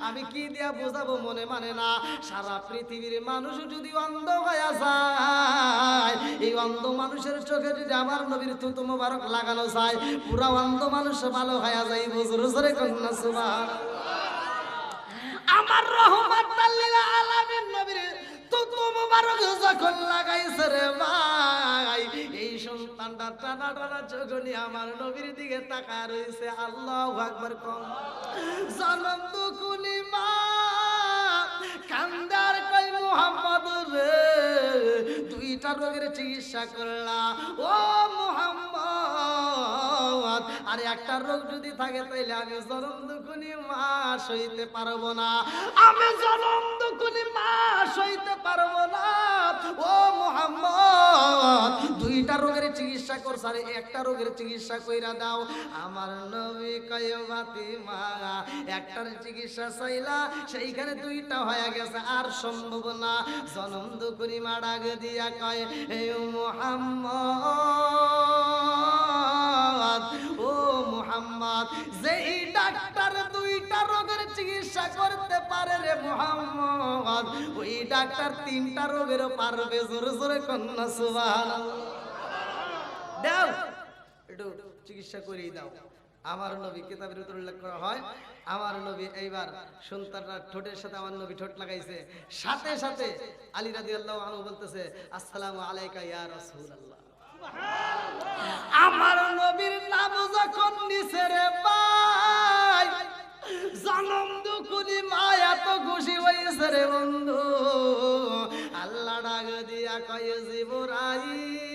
আমি কি দিয়া বোঝাবো মনে মানে না। সারা পৃথিবীর মানুষ যদি অন্ধ হয়ে যায়, এই অন্ধ মানুষের চোখে যদি আমার নবীর থুতু মোবারক লাগানো যায়, পুরা অন্ধ মানুষ ভালো হয়ে যায়। বুঝুর জোরে কন্যা সুবহানাল্লাহ। আমার রহমাতাল লিল আলামিন নবীর থুতু মোবারক যখন লাগাইছে রে ভাই, এই সন্তানটা টানা টানা চোখ নিয়ে আমার নবীর দিকে তাকায় রইছে। আল্লাহু আকবার কও। জনম দুকুনি মা কান্দার কই মুহাম্মদ রে, দুইটা রোগের চিকিৎসা করলা ও মুহাম্মদ। আর একটা রোগ যদি থাকে তাইলে আমি জনম দুকুনি মা সইতে পারবো না, আমি জনম দুকুনি মা সইতে পারবো না ও মুহাম্মদ। দুইটা রোগের চিকিৎসা করছ, আর একটা রোগের চিকিৎসা কইরা দাও। আমার নবী কয় ফাতিমা, একটার চিকিৎসা চাইলা সেইখানে দুইটা হয়ে গেছে, আর সম্ভব না। জনম দুকুনি মা ডাক দিয়া কয় হে মুহাম্মদ, ও মুহাম্মদ, যেই ডাক্তার দুইটা রোগের চিকিৎসা করতে পারে রে মুহাম্মদ, ওই ডাক্তার তিনটা রোগেরও পারবে। জোরে জোরে কন্যা সুবহানাল্লাহ। দাও একটু চিকিৎসা করেই দাও। আমার নবী কিতাবের ভিতর উল্লেখ করা হয়, আমার নবী এইবার সন্তানরা ঠোঁটের সাথে আমার নবী ঠোঁট লাগাইছে, সাথে সাথে আলী রাদিয়াল্লাহু আনহু বলতেছে আসসালামু আলাইকা ইয়া রাসূলুল্লাহ। আমার নবীর নাম যখন নিছে রে ভাই, জনম দুকুনি মা এত খুশি হইছে রে বন্ধু। আল্লাহ ডাক দিয়া কয় জিবরাইল,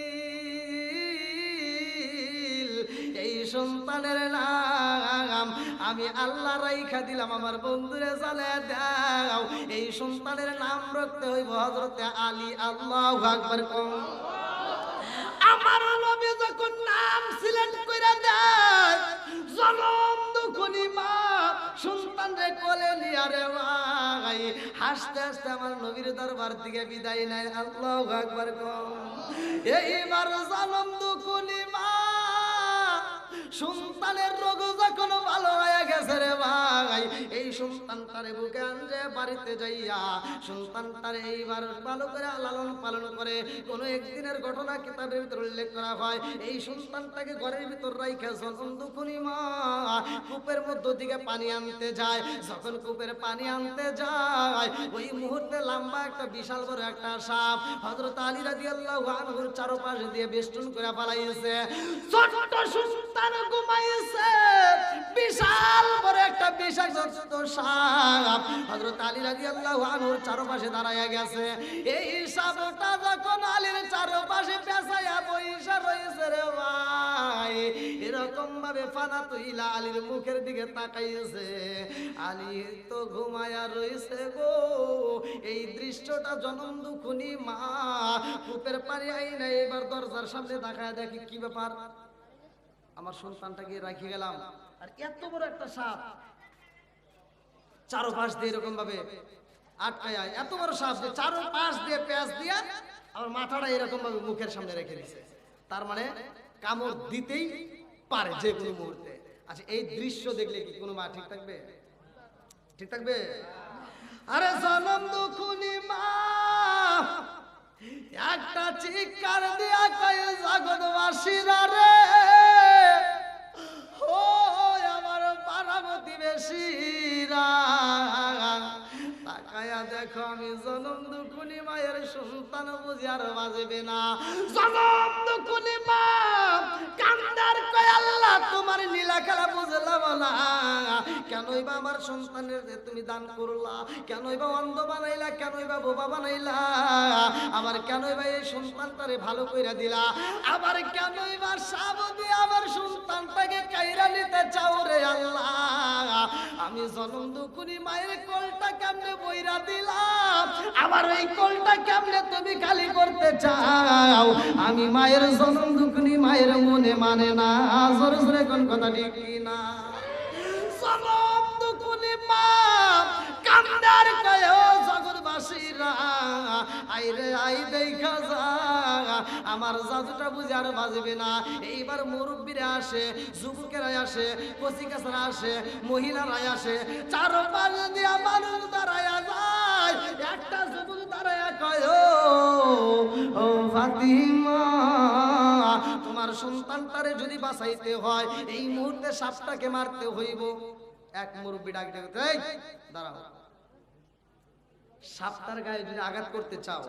এই সন্তানের নাম আমি আল্লাহ রাইখা দিলাম, আমার বন্ধুরে জানায় দাও এই সন্তানের নাম রাখতে হইব হযরতে আলী। আল্লাহু আকবার কও। আমার নবী যখন নাম সিলেক্ট কইরা দেয়, জনম দুকুনি মা সন্তানরে কোলে নিয়া রে ভাই হাসতে হাসতে আমার নবীর দরবার থেকে বিদায় নেয়। আল্লাহু আকবার কও। এইবার জনম দুকুনি মা সন্তানের রোগ যখন ভালো হয়ে গেছে রে ভাই, এই সন্তানটারে বুকে আনছে বাড়িতে যাইয়া সন্তানটারে এইবার ভালো করে লালন পালন করে। কোন একদিনের ঘটনা কিতাবের ভিতর উল্লেখ করা হয়, এই সন্তানটাকে ঘরের ভিতর রাইখা জনম দুকুনি মা কূপের মধ্য থেকে পানি আনতে যায়। যখন কূপের পানি আনতে যায়, ওই মুহূর্তে লম্বা একটা বিশাল বড় একটা সাপ হযরত আলী রাদিয়াল্লাহু আনহুর চারপাশে দিয়ে বেষ্টন করে পালাইছে। ছোট্ট সন্তান ঘুমাইছে, বিশাল বড় একটা বিষাক্ত সাপ হযরত আলী রাদিয়াল্লাহু আনহুর চারপাশে দাঁড়ায়া গেছে। এই সাপটা যখন আলীর চারপাশে পেঁচায়া বইসা রইছে রে ভাই, এরকম ভাবে ফানা তুইলা আলীর মুখের দিকে তাকাইছে। আলী তো ঘুমায়া রইছে গো। এই দৃশ্যটা জনম দুকুনি মা কূপের পানি আইনা এবার দরজার সামনে তাকায় দেখি কি ব্যাপার, আমার সন্তানটাকে রাখি গেলাম, আর এত বড় একটা সাপ চারপাশ দিয়ে এরকম ভাবে আটকায়, এত বড় সাপ যে চারপাশ দিয়ে পেঁচ দিয়া আমার মাথাটা এরকম ভাবে মুখের সামনে রেখে দিছে। তার মানে কামড় দিতেই পারে যে কোনো মুহূর্তে। আচ্ছা, এই দৃশ্য দেখলে কি কোনো মা ঠিক থাকবে? ঠিক থাকবে? আরে জনম দুকুনি মা একটা চিৎকার দিয়া কয় জগৎবাসীরা রে, ও আমার পাড়া প্রতিবেশীরা, তাকায়া দেখো আমি জনম দুকুনি মায়ের সন্তান বুঝি আর বাজবে না। জনম দুকুনি মা কান্দার কয় আল্লাহ তোমার লীলা খেলা বুঝলাম না, কেনই বা আমার সন্তানের তুমি দান করলা, কেনই বা অন্ধ বানাইলা, কেনই বা বোবা বানাইলা, আবার কেনই বা এই সন্তানটারে ভালো কইরা দিলা, আবার কেনই বা সাপ দিয়ে আমার সন্তানটাকে কাইরা নিতে চাও রে আল্লাহ। আমি জনম দুকুনি মায়ের কোলটা কেমনে বইরা দিলাম, আবার ওই কোলটা কেমনে তুমি খালি করতে চাও, আমি মায়ের জনম দুঃখনি মায়ের মনে মানে না। জোরে জোরে কোন কথা ঠিক কিনা? জনম দুঃখনি মা কান্দার কয় জগৎবাসীরা, আইরে আই দেখা যা, আমার জাদুটা বুঝে আর বাজবে না। এইবার মুরব্বীরা আসে, যুবকেরা আসে, কচিকাছারা আসে, মহিলারা আসে, চারপাশ দিয়া মানুষ দাঁড়ায়া যায়। একটা যুবক দাঁড়ায়া কয়, ও ফাতিমা, তোমার সন্তানটারে যদি বাঁচাইতে হয় এই মুহূর্তে সাপটাকে মারতে হইব। এক মুরব্বী ডাক ডাকতে, এই দাঁড়াও, সাপটার গায়ে যদি আঘাত করতে চাও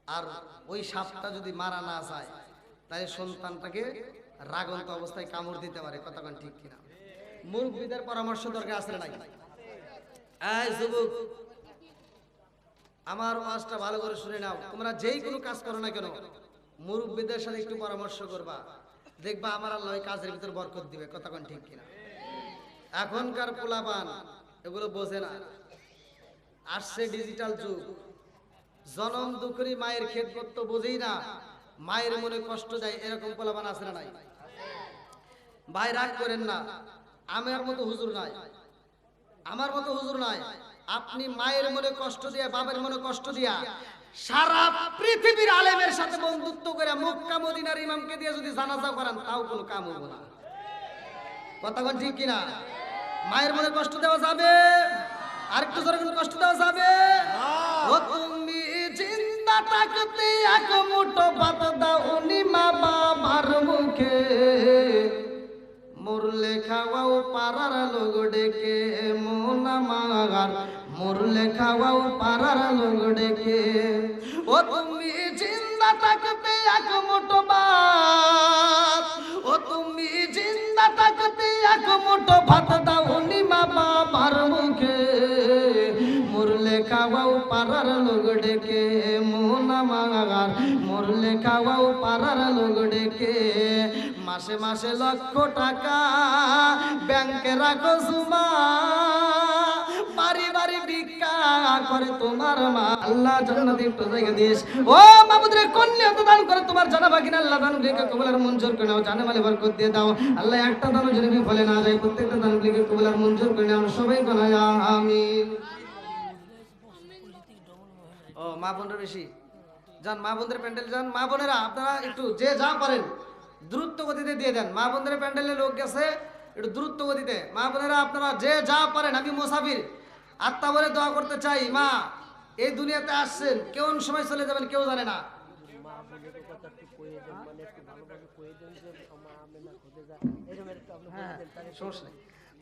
আর ওই সাপটা যদি মারা না যায় তাহলে সন্তানটাকে রাগন্ত অবস্থায় কামড় দিতে পারে। কথা কোন ঠিক কিনা? মুরব্বীদের পরামর্শ দরকার আছে নাকি? এই যুবক, আমার ওয়াজটা ভালো করে শুনে নাও। তোমরা যেই কোনো কাজ করো না কেন মুরব্বীদের সাথে একটু পরামর্শ করবা, দেখবা আমার আল্লাহ ওই কাজের ভিতর বরকত দিবে। কথা কোন ঠিক কিনা? এখনকার পোলাপান এগুলো বোঝে না। আসছে ডিজিটাল যুগ, জনম দুঃখী মায়ের খেদমত তো বোঝেই না, মায়ের মনে কষ্ট দেয়, এরকম পোলাপান আছে না নাই? ভাই রাগ করেন না, আমার মতো হুজুর নাই, আমার মতো হুজুর নাই। আপনি মায়ের মনে কষ্ট দিয়া, বাবার মনে কষ্ট দিয়া সারা পৃথিবীর আলেমের সাথে বন্ধুত্ব করে মক্কা মদিনার ইমামকে দিয়ে যদি জানাজা করান তাও কোনো কাম হবে না। কথা কোন ঠিক কিনা? মায়ের মনে কষ্ট দেওয়া যাবে? আরেকটু জোরে কষ্ট দেওয়া যাবে? ও তুমি জিন্দা থাকতে এক মুঠো ভাত দাও নি মা বাবার মুখে, মরলে খাওয়াও পাড়ার লোক ডেকে, মন আমার মরলে খাওয়াও পাড়ার লোক ডেকে। ও তুমি জিন্দা থাকতে এক মুঠো ভাত, ও তুমি জিন্দা থাকতে এক মুঠো ভাত দাও নি মা বাবার মুখে, মরলে খাওয়াও পাড়ার লোক ডেকে, মন আমার মরলে খাওয়াও পাড়ার লোক ডেকে। মাসে মাসে লক্ষ টাকা ব্যাংকে রাখো জমা, বাড়ি বাড়ি ভিক্ষা করে তোমার মা। আল্লাহ জান্নাতে একটু জায়গা দিস। ও মাবুদ রে, কন্যা তো দান করে তোমার জানাবা কিনা? আল্লাহ দানগুলিকে কবুল আর মঞ্জুর করে নাও, জানে মালে বরকত দিয়ে দাও। আল্লাহ একটা দানও যেন বিফলে না যায়, প্রত্যেকটা দানগুলিকে কবুল আর মঞ্জুর করে নাও। সবাই বলা আমিন। ও মা বোনরা বেশি যান, মা বোনদের প্যান্ডেল যান। মা বোনেরা আপনারা একটু যে যা পারেন দ্রুত গতিতে দিয়ে দেন। মা বোনদের প্যান্ডেলে লোক গেছে, একটু দ্রুত গতিতে। মা বোনেরা আপনারা যে যা পারেন, আমি মুসাফির আত্মা বলে দোয়া করতে চাই। মা এই দুনিয়াতে আসছেন, কোন সময় চলে যাবেন কেউ জানে না।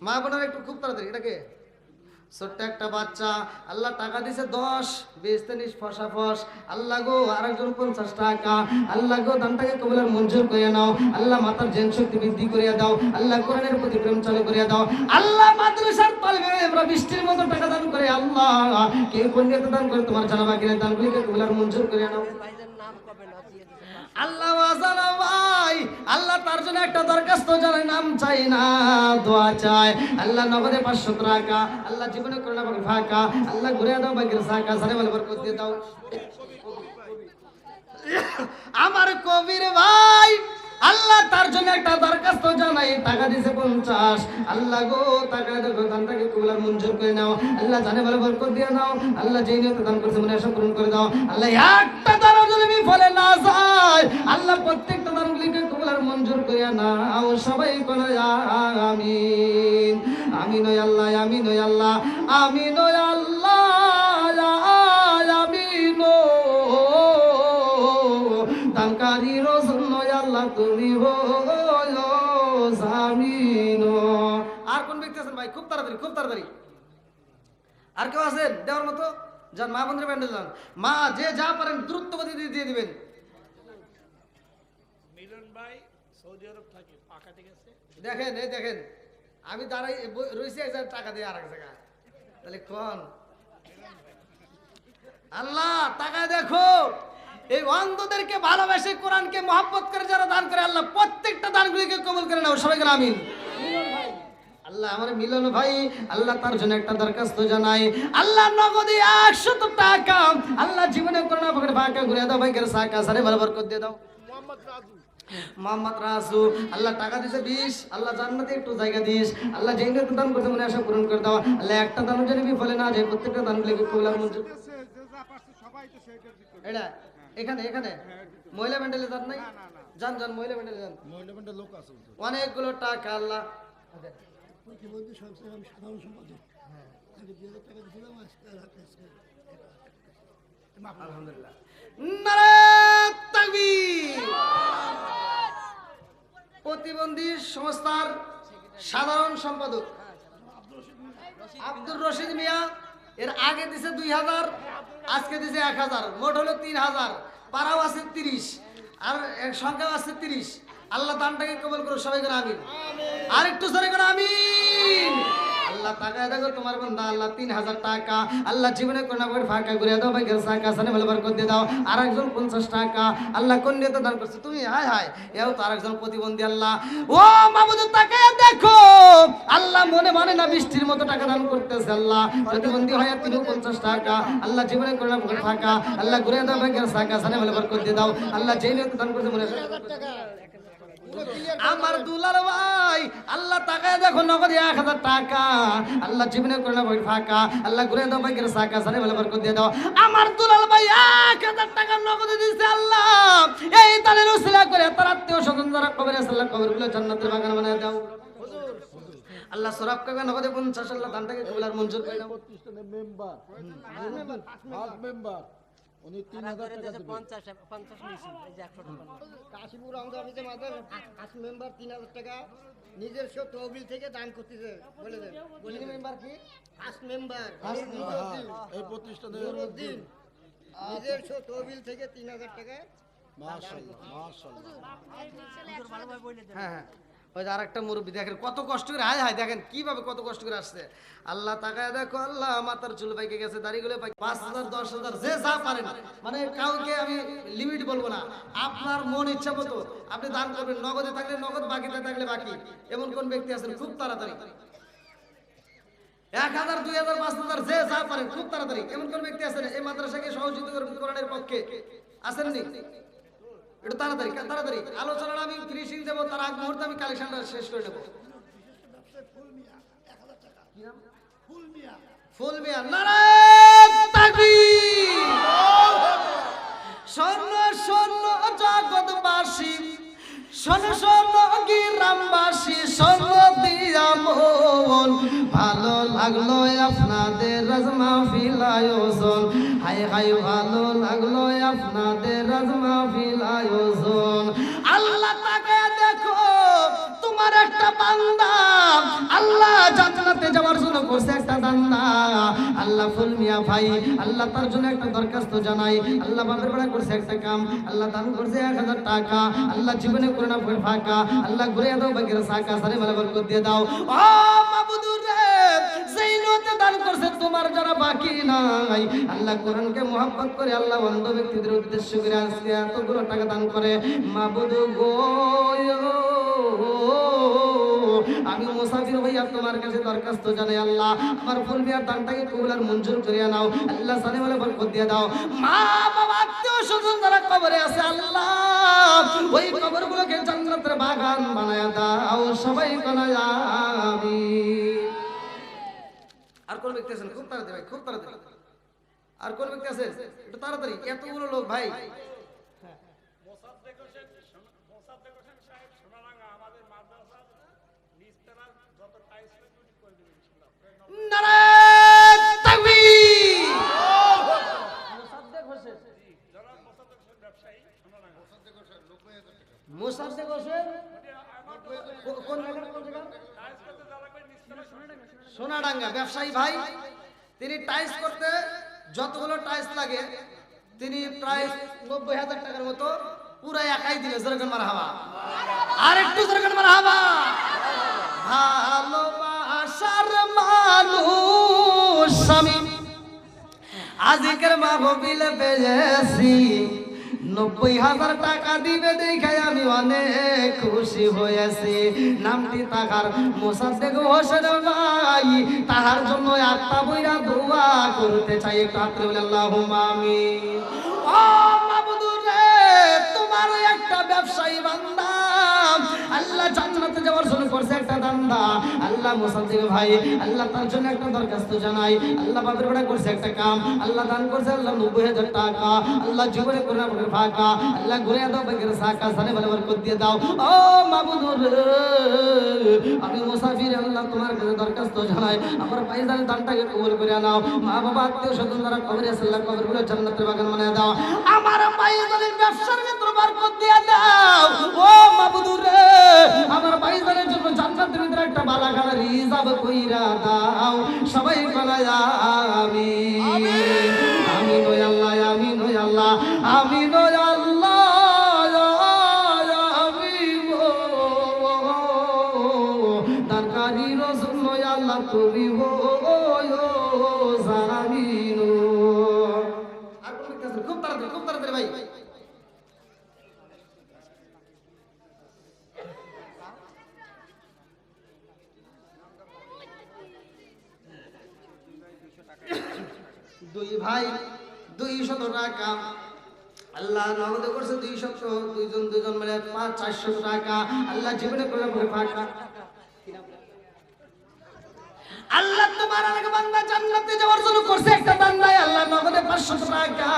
মা বোনেরা একটু খুব তাড়াতাড়ি। এটাকে ছোট্ট একটা বাচ্চা, আল্লাহ টাকা দিছে 10, 20, 30 ফসা ফস। আল্লাহ গো আরেকজন 50 টাকা, আল্লাহ গো দানটাকে কবুল মঞ্জুর করে নাও। আল্লাহ মাতার জেন শক্তি বৃদ্ধি করিয়া দাও। আল্লাহ কোরআনের প্রতি প্রেম চালু করিয়া দাও। আল্লাহ মাদ্রাসার তালিবে আমরা বৃষ্টির মতো টাকা দান করে। আল্লাহ কে কোন নিয়তে দান করে তোমার জানাবা কিনা, দানগুলিকে কবুল মঞ্জুর করে নাও। আল্লাহ ওয়াজানা ভাই, আল্লাহ তার জন্য একটা দরখাস্ত জানাই, নাম চাই না দোয়া চাই। আল্লাহ নগদে 500 টাকা, আল্লাহ জীবনে করোনা বাকি ফাঁকা, আল্লাহ ঘুরে দাও বাকির সাকা, সারে বলে বরকত দিয়ে দাও। আমার কবির ভাই, আল্লাহ তার জন্য একটা দরখাস্ত জানাই, টাকা দিছে 50। আল্লাহ গো টাকা দেখো, দানটাকে কবুল মঞ্জুর করে নাও। আল্লাহ জানে বলে বরকত দিয়ে দাও। আল্লাহ যেই নিয়তে দান করছে মনে আশা পূরণ করে দাও। আল্লাহ একটা দানও যদি বিফলে না যায়, আল্লাহ প্রত্যেকটা দানগুলিকে কবুল মঞ্জুর করে নাও। সবাই বলে আমিন। আমিন ও আল্লাহ, আমিন ও আল্লাহ, আমিন ও আল্লাহ, আমিন ও দানকারীর জন্য আল্লাহ তুমি হলো জামিন। আর কোন ব্যক্তি আছেন ভাই? খুব তাড়াতাড়ি, খুব তাড়াতাড়ি। আর কেউ আছেন দেওয়ার মতো? যান মা বোনদের প্যান্ডেল যান। মা যে যা পারেন দ্রুত গতিতে দিয়ে দিবেন। মিলন ভাই সৌদি আরব থাকে, পাকা ঠিক আছে। দেখেন এই দেখেন, আমি দাঁড়াই রয়েছি এক জায়গায়, টাকা দিয়ে আরেক জায়গায়। তাহলে কোন আল্লাহ টাকা দেখো, এই অন্ধদেরকে ভালোবেসে কোরআনকে মহব্বত করে যারা দান করে, আল্লাহ প্রত্যেকটা দানগুলিকে কবুল করে নাও। সবাই আমিন। আল্লাহ আমার মিলন ভাই আল্লাহ তার জন্য একটা দরখাস্ত জানাই আল্লাহ নগদে 100 টাকা আল্লাহ জীবনে করোনা পকেট ফাঁকা ঘুরে দাও ভাই সাকা সারে বরকত দিয়ে দাও মোহাম্মদ রাজু আল্লাহ টাকা দিছে 20 আল্লাহ জান্নাতে একটু জায়গা দিস আল্লাহ যেই নিয়ে দান করতে মনে আশা পূরণ করে দাও আল্লাহ একটা দান যদি বিফলে না যায় প্রত্যেকটা দান গুলো কবুল মঞ্জুর এটা এখানে এখানে মহিলা ব্যান্ডেলে যান নাই যান যান মহিলা ব্যান্ডেলে যান মহিলা ব্যান্ডেল লোক আছে অনেকগুলো টাকা আল্লাহ প্রতিবন্ধী সংস্থার আমি সাধারণ সম্পাদক আগে 2000 টাকা দিয়েছিলাম আজকে আলহামদুলিল্লাহ নারে তাকবীর প্রতিবন্ধী সংস্থার সাধারণ সম্পাদক আব্দুর রশিদ মিয়া এর আগে দিছে 2000 আজকে দিছে 1000 মোট হলো 3000 পারাও আছে 30 আর সংখ্যাও আছে 30 আল্লাহ দানটাকে কবুল করো সবাই করে আমিন আর একটু জোরে করে আমিন আল্লাহ টাকা দেখো তোমার বান্দা আল্লাহ 3000 টাকা আল্লাহ জীবনে কোনা করে ফাঁকা করে দাও ভাই গের সাকা সানে ভালো বরকত দিয়ে দাও আর একজন 50 টাকা আল্লাহ কোন নিয়ত দান করছে তুমি হায় হায় এও তো আরেকজন প্রতিবন্ধী আল্লাহ ও মাবুদ তাকায় দেখো আল্লাহ মনে মানে না বৃষ্টির মতো টাকা দান করতেছে আল্লাহ প্রতিবন্ধী হয় 350 টাকা আল্লাহ জীবনে কোনা করে ফাঁকা আল্লাহ ঘুরে দাও ভাই গের সাকা সানে ভালো বরকত দিয়ে দাও আল্লাহ যেই নিয়ত দান করছে মনে 1000 টাকা আমার দুলাল ভাই আল্লাহ তাকায় দেখো নগদ 1000 টাকা আল্লাহ জীবনে করোনা বই ফাঁকা আল্লাহ ঘুরে দাও ভাই গের সাকা সানে ভালো বরকত দিয়ে দাও আমার দুলাল ভাই 1000 টাকা নগদ দিয়েছে আল্লাহ এই তালের উসিলা করে তার আত্মীয় স্বজন যারা কবরে আছে আল্লাহ কবরগুলো জান্নাতের বাগান বানায় দাও আল্লাহ সরাব কাকা নগদে 50 আল্লাহ দানটাকে কবুল আর মঞ্জুর করে দাও প্রতিষ্ঠানের মেম্বার মেম্বার উনি 3000 টাকা দিবেন 50 নিছেন এই যে 100 টাকা কাশিমুর রহমান অফিসে মাদার আস মেম্বার 3000 টাকা নিজস্ব তহবিল থেকে দান করতেছে বলে দেন বলি মেম্বার কি আস মেম্বার এই প্রতিষ্ঠানের নুরউদ্দিন নিজস্ব তহবিল থেকে 3000 টাকা মাশাআল্লাহ মাশাআল্লাহ ভালোভাবে বলে দেন হ্যাঁ ওই যে আরেকটা মুরব্বী দেখেন কত কষ্ট করে হায় হায় দেখেন কিভাবে কত কষ্ট করে আসছে আল্লাহ তাকায় দেখো আল্লাহ মাথার চুল পাইকে গেছে দাড়িগুলো পাই 5000 10000 যে যা পারেন মানে কাউকে আমি লিমিট বলবো না আপনার মন ইচ্ছা মতো আপনি দান করবেন নগদে থাকলে নগদ বাকিতে থাকলে বাকি এমন কোন ব্যক্তি আছেন খুব তাড়াতাড়ি 1000 2000 5000 যে যা পারেন খুব তাড়াতাড়ি এমন কোন ব্যক্তি আছেন এই মাদ্রাসাকে সহযোগিতা করণের পক্ষে আছেননি একটু তাড়াতাড়ি তাড়াতাড়ি আলোচনাটা আমি ফিনিশিং দেবো তার আগ মুহূর্তে আমি কালেকশনটা শেষ করে নেবো ফুল মিয়া নারায়ণ তাকবীর স্বর্ণ স্বর্ণ জগৎবাসী স্বর্ণ স্বর্ণ গ্রামবাসী স্বর্ণ দিয়া মন ভালো লাগলো আপনাদের রাজমা ফিল আয়োজন হাই হাই ভালো লাগলো আপনাদের রাজমা ফিল আয়োজন আল্লাহ তাকায় দেখো তোমার একটা বান্দা আল্লাহ জান্নাতে যাওয়ার জন্য করছে একটা দান্দা আল্লাহ ফুল মিয়া ভাই আল্লাহ তার জন্য একটা দরখাস্ত জানাই আল্লাহ বাপের বেড়া করছে একটা কাম আল্লাহ দান করছে 1000 টাকা আল্লাহ জীবনে করোনা ফাঁকা আল্লাহ ঘুরে দাও বাগের সাকা সারে ভালো বরকত দিয়ে দাও ও মাবুদুর রে যেই নিয়তে দান করছে তোমার যারা বাকি নাই আল্লাহ কোরআনকে মহব্বত করে আল্লাহ অন্ধ ব্যক্তিদের উদ্দেশ্য করে আজকে এতগুলো টাকা দান করে মাবুদ গো আমি মুসাফির ভাইয়া তোমার কাছে দরখাস্ত জানাই আল্লাহ আমার ফুল বিয়ার দানটাকে কবুল আর মঞ্জুর করে নাও আল্লাহ সানে বলে বরকত দিয়ে দাও মা বাবা আত্মীয় স্বজন যারা কবরে আছে আল্লাহ ওই কবরগুলোকে জান্নাতের বাগান বানায়া দাও সবাই কোনা আমিন আর কোন ব্যক্তি আছেন খুব তাড়াতাড়ি ভাই খুব তাড়াতাড়ি আর কোন ব্যক্তি আছেন একটু তাড়াতাড়ি এতগুলো লোক ভাই নারায়ণ তাকবীর মোসাদ্দেক হোসেন কোন জায়গা সোনাডাঙ্গা ব্যবসায়ী ভাই তিনি টাইলস করতে যতগুলো টাইলস লাগে তিনি প্রায় 90000 টাকার মতো পুরো একাই দিলে জোরে মারহাবা আর একটু জোরে মারহাবা ভালোবাসার মানুষ আমি আজকের মাহফিলে পেয়েছি 90,000 টাকা দিবে দেখে আমি অনেক খুশি হয়েছি। নামটি তাহার মোসাদ্দেক হোসেন ভাই, তাহার জন্য একটা বইরা দোয়া করতে চাই। একটু হাত তুলে বলে আল্লাহুম্মা আমিন। ও মাবুদুর রে, তোমার একটা ব্যবসায়ী বান্দা আল্লাহ জান্নাতে যাওয়ার জন্য করছে একটা দান্দা। আল্লাহ মোসাদ্দেক ভাই, আল্লাহ তার জন্য একটা দরখাস্ত জানাই। আল্লাহ বাপের বেড়া করছে একটা কাম, আল্লাহ দান করছে আল্লাহ 90,000 টাকা। আল্লাহ জীবনে করে আপনার ফাঁকা, আল্লাহ ঘুরে দাও বেগের সাকা সানে বলে বরকত দিয়ে দাও। ও মাবুদুর রে, আমি মুসাফির, আল্লাহ তোমার কাছে দরখাস্ত জানাই, আমার ভাইজানের দানটাকে কবুল করে নাও। মা বাবা আত্মীয় স্বজন যারা কবরে আছে আল্লাহ কবরগুলো জান্নাতের বাগান বানিয়ে দাও। আমার ভাইজানের ব্যবসার ভিতরে বরকত দিয়ে দাও। ও মাবুদুর রে, আমার ভাইজানের জন্য জান্নাতের ভিতরে একটা বালাখানা রিজার্ভ কইরা দাও। সবাই বলে আমিন। আমিন ও আল্লাহ, আমিন ও আল্লাহ, আমিন ও আল্লাহ, আমিন ও দরকারি রসুল ও আল্লাহ তুমি হো জামিন। আর কোন কাজ খুব তাড়াতাড়ি ভাই। দুই ভাই 200 টাকা আল্লাহ নগদ করছে, 200, দুইজন মিলে 400 টাকা। আল্লাহ জীবনে করে ফাঁকা। আল্লাহ তোমার আগে বান্দা জান্নাতে যাওয়ার জন্য করছে একটা দান্দায় আল্লাহ নগদে 500 টাকা।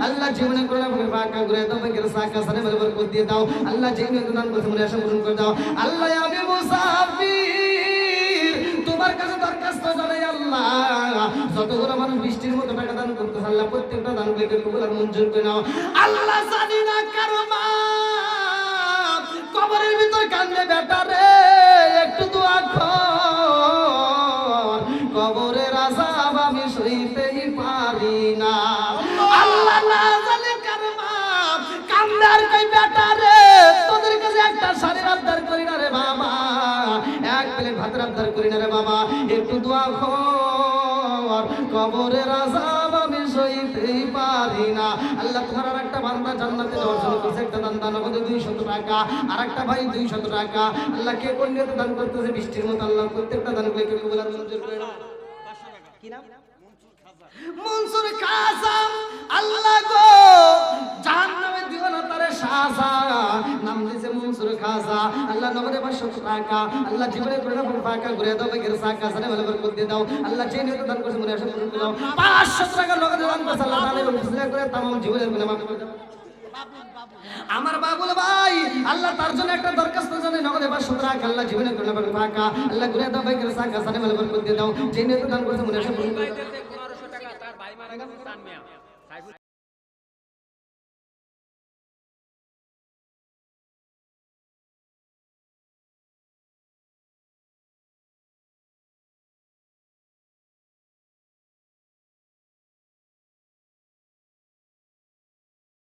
আল্লাহ জীবনে করে ফাঁকা ঘুরে দাও বেগের সাকা সানে বলে বরকত দিয়ে দাও। আল্লাহ জীবনে দান করছে মনে আশা পূরণ করে দাও। আল্লাহ আমি মুসাফির, তোমার কাছে দরখাস্ত জানাই আল্লাহ, যতগুলো মানুষ বৃষ্টির মতো টাকা দান করতেছে আল্লাহ প্রত্যেকটা দান করে কবুল আর মঞ্জুর করে নাও। আল্লাহ জানি না কারো মা কবরের ভিতর কান্দে বেটা রে, একটু দোয়া কর, কবরের আযাব আমি সইতেই পারি না। আল্লাহ না জানে কারো মা কান্দে আর কই বেটা রে, তোদের কাছে একটা শাড়ির আবদার করি না রে বাবা, এক প্লেট ভাতের আবদার করি না রে বাবা, একটু দোয়া কর, কবরের আযাব আমি সইতেই পারি না। আল্লাহ তোমার আর একটা বান্দা জান্নাতে যাওয়ার জন্য করছে একটা দান, দান নগদে 200 টাকা। আর একটা ভাই 200 টাকা। আল্লাহ কে কোন নিয়তে দান করতেছে বৃষ্টির মতো আল্লাহ প্রত্যেকটা দানগুলো কে কবুল আর মঞ্জুর করে নাও। কি নাম? মনসুর খাজা। আল্লাহ গো জাহান্নামে দিও না তারে সাজা, নাম দিয়েছে মনসুর খাজা। আল্লাহ নগদে 500 টাকা। আল্লাহ জীবনে করে না ফাঁকা ঘুরে দাও বেগের সাকা সানে বলে বরকত দিয়ে দাও। আল্লাহ যে নিয়তে দান করছে মনে আশা পূরণ করে দাও। 500 টাকা নগদে দান করছে আল্লাহ তাআলা বুঝলে করে तमाम জীবনের গুনাহ মাফ করে দাও। আমার বাবুল ভাই, আল্লাহ তার জন্য একটা দরখাস্ত জানে নগদে 500 টাকা। আল্লাহ জীবনে করে না ফাঁকা, আল্লাহ ঘুরে দাও বেগের সাকা সানে বলে বরকত দিয়ে দাও। যে নিয়তে দান করছে মনে আশা পূরণ করে দাও। 1500 টাকা তার ভাই মারা গেছে,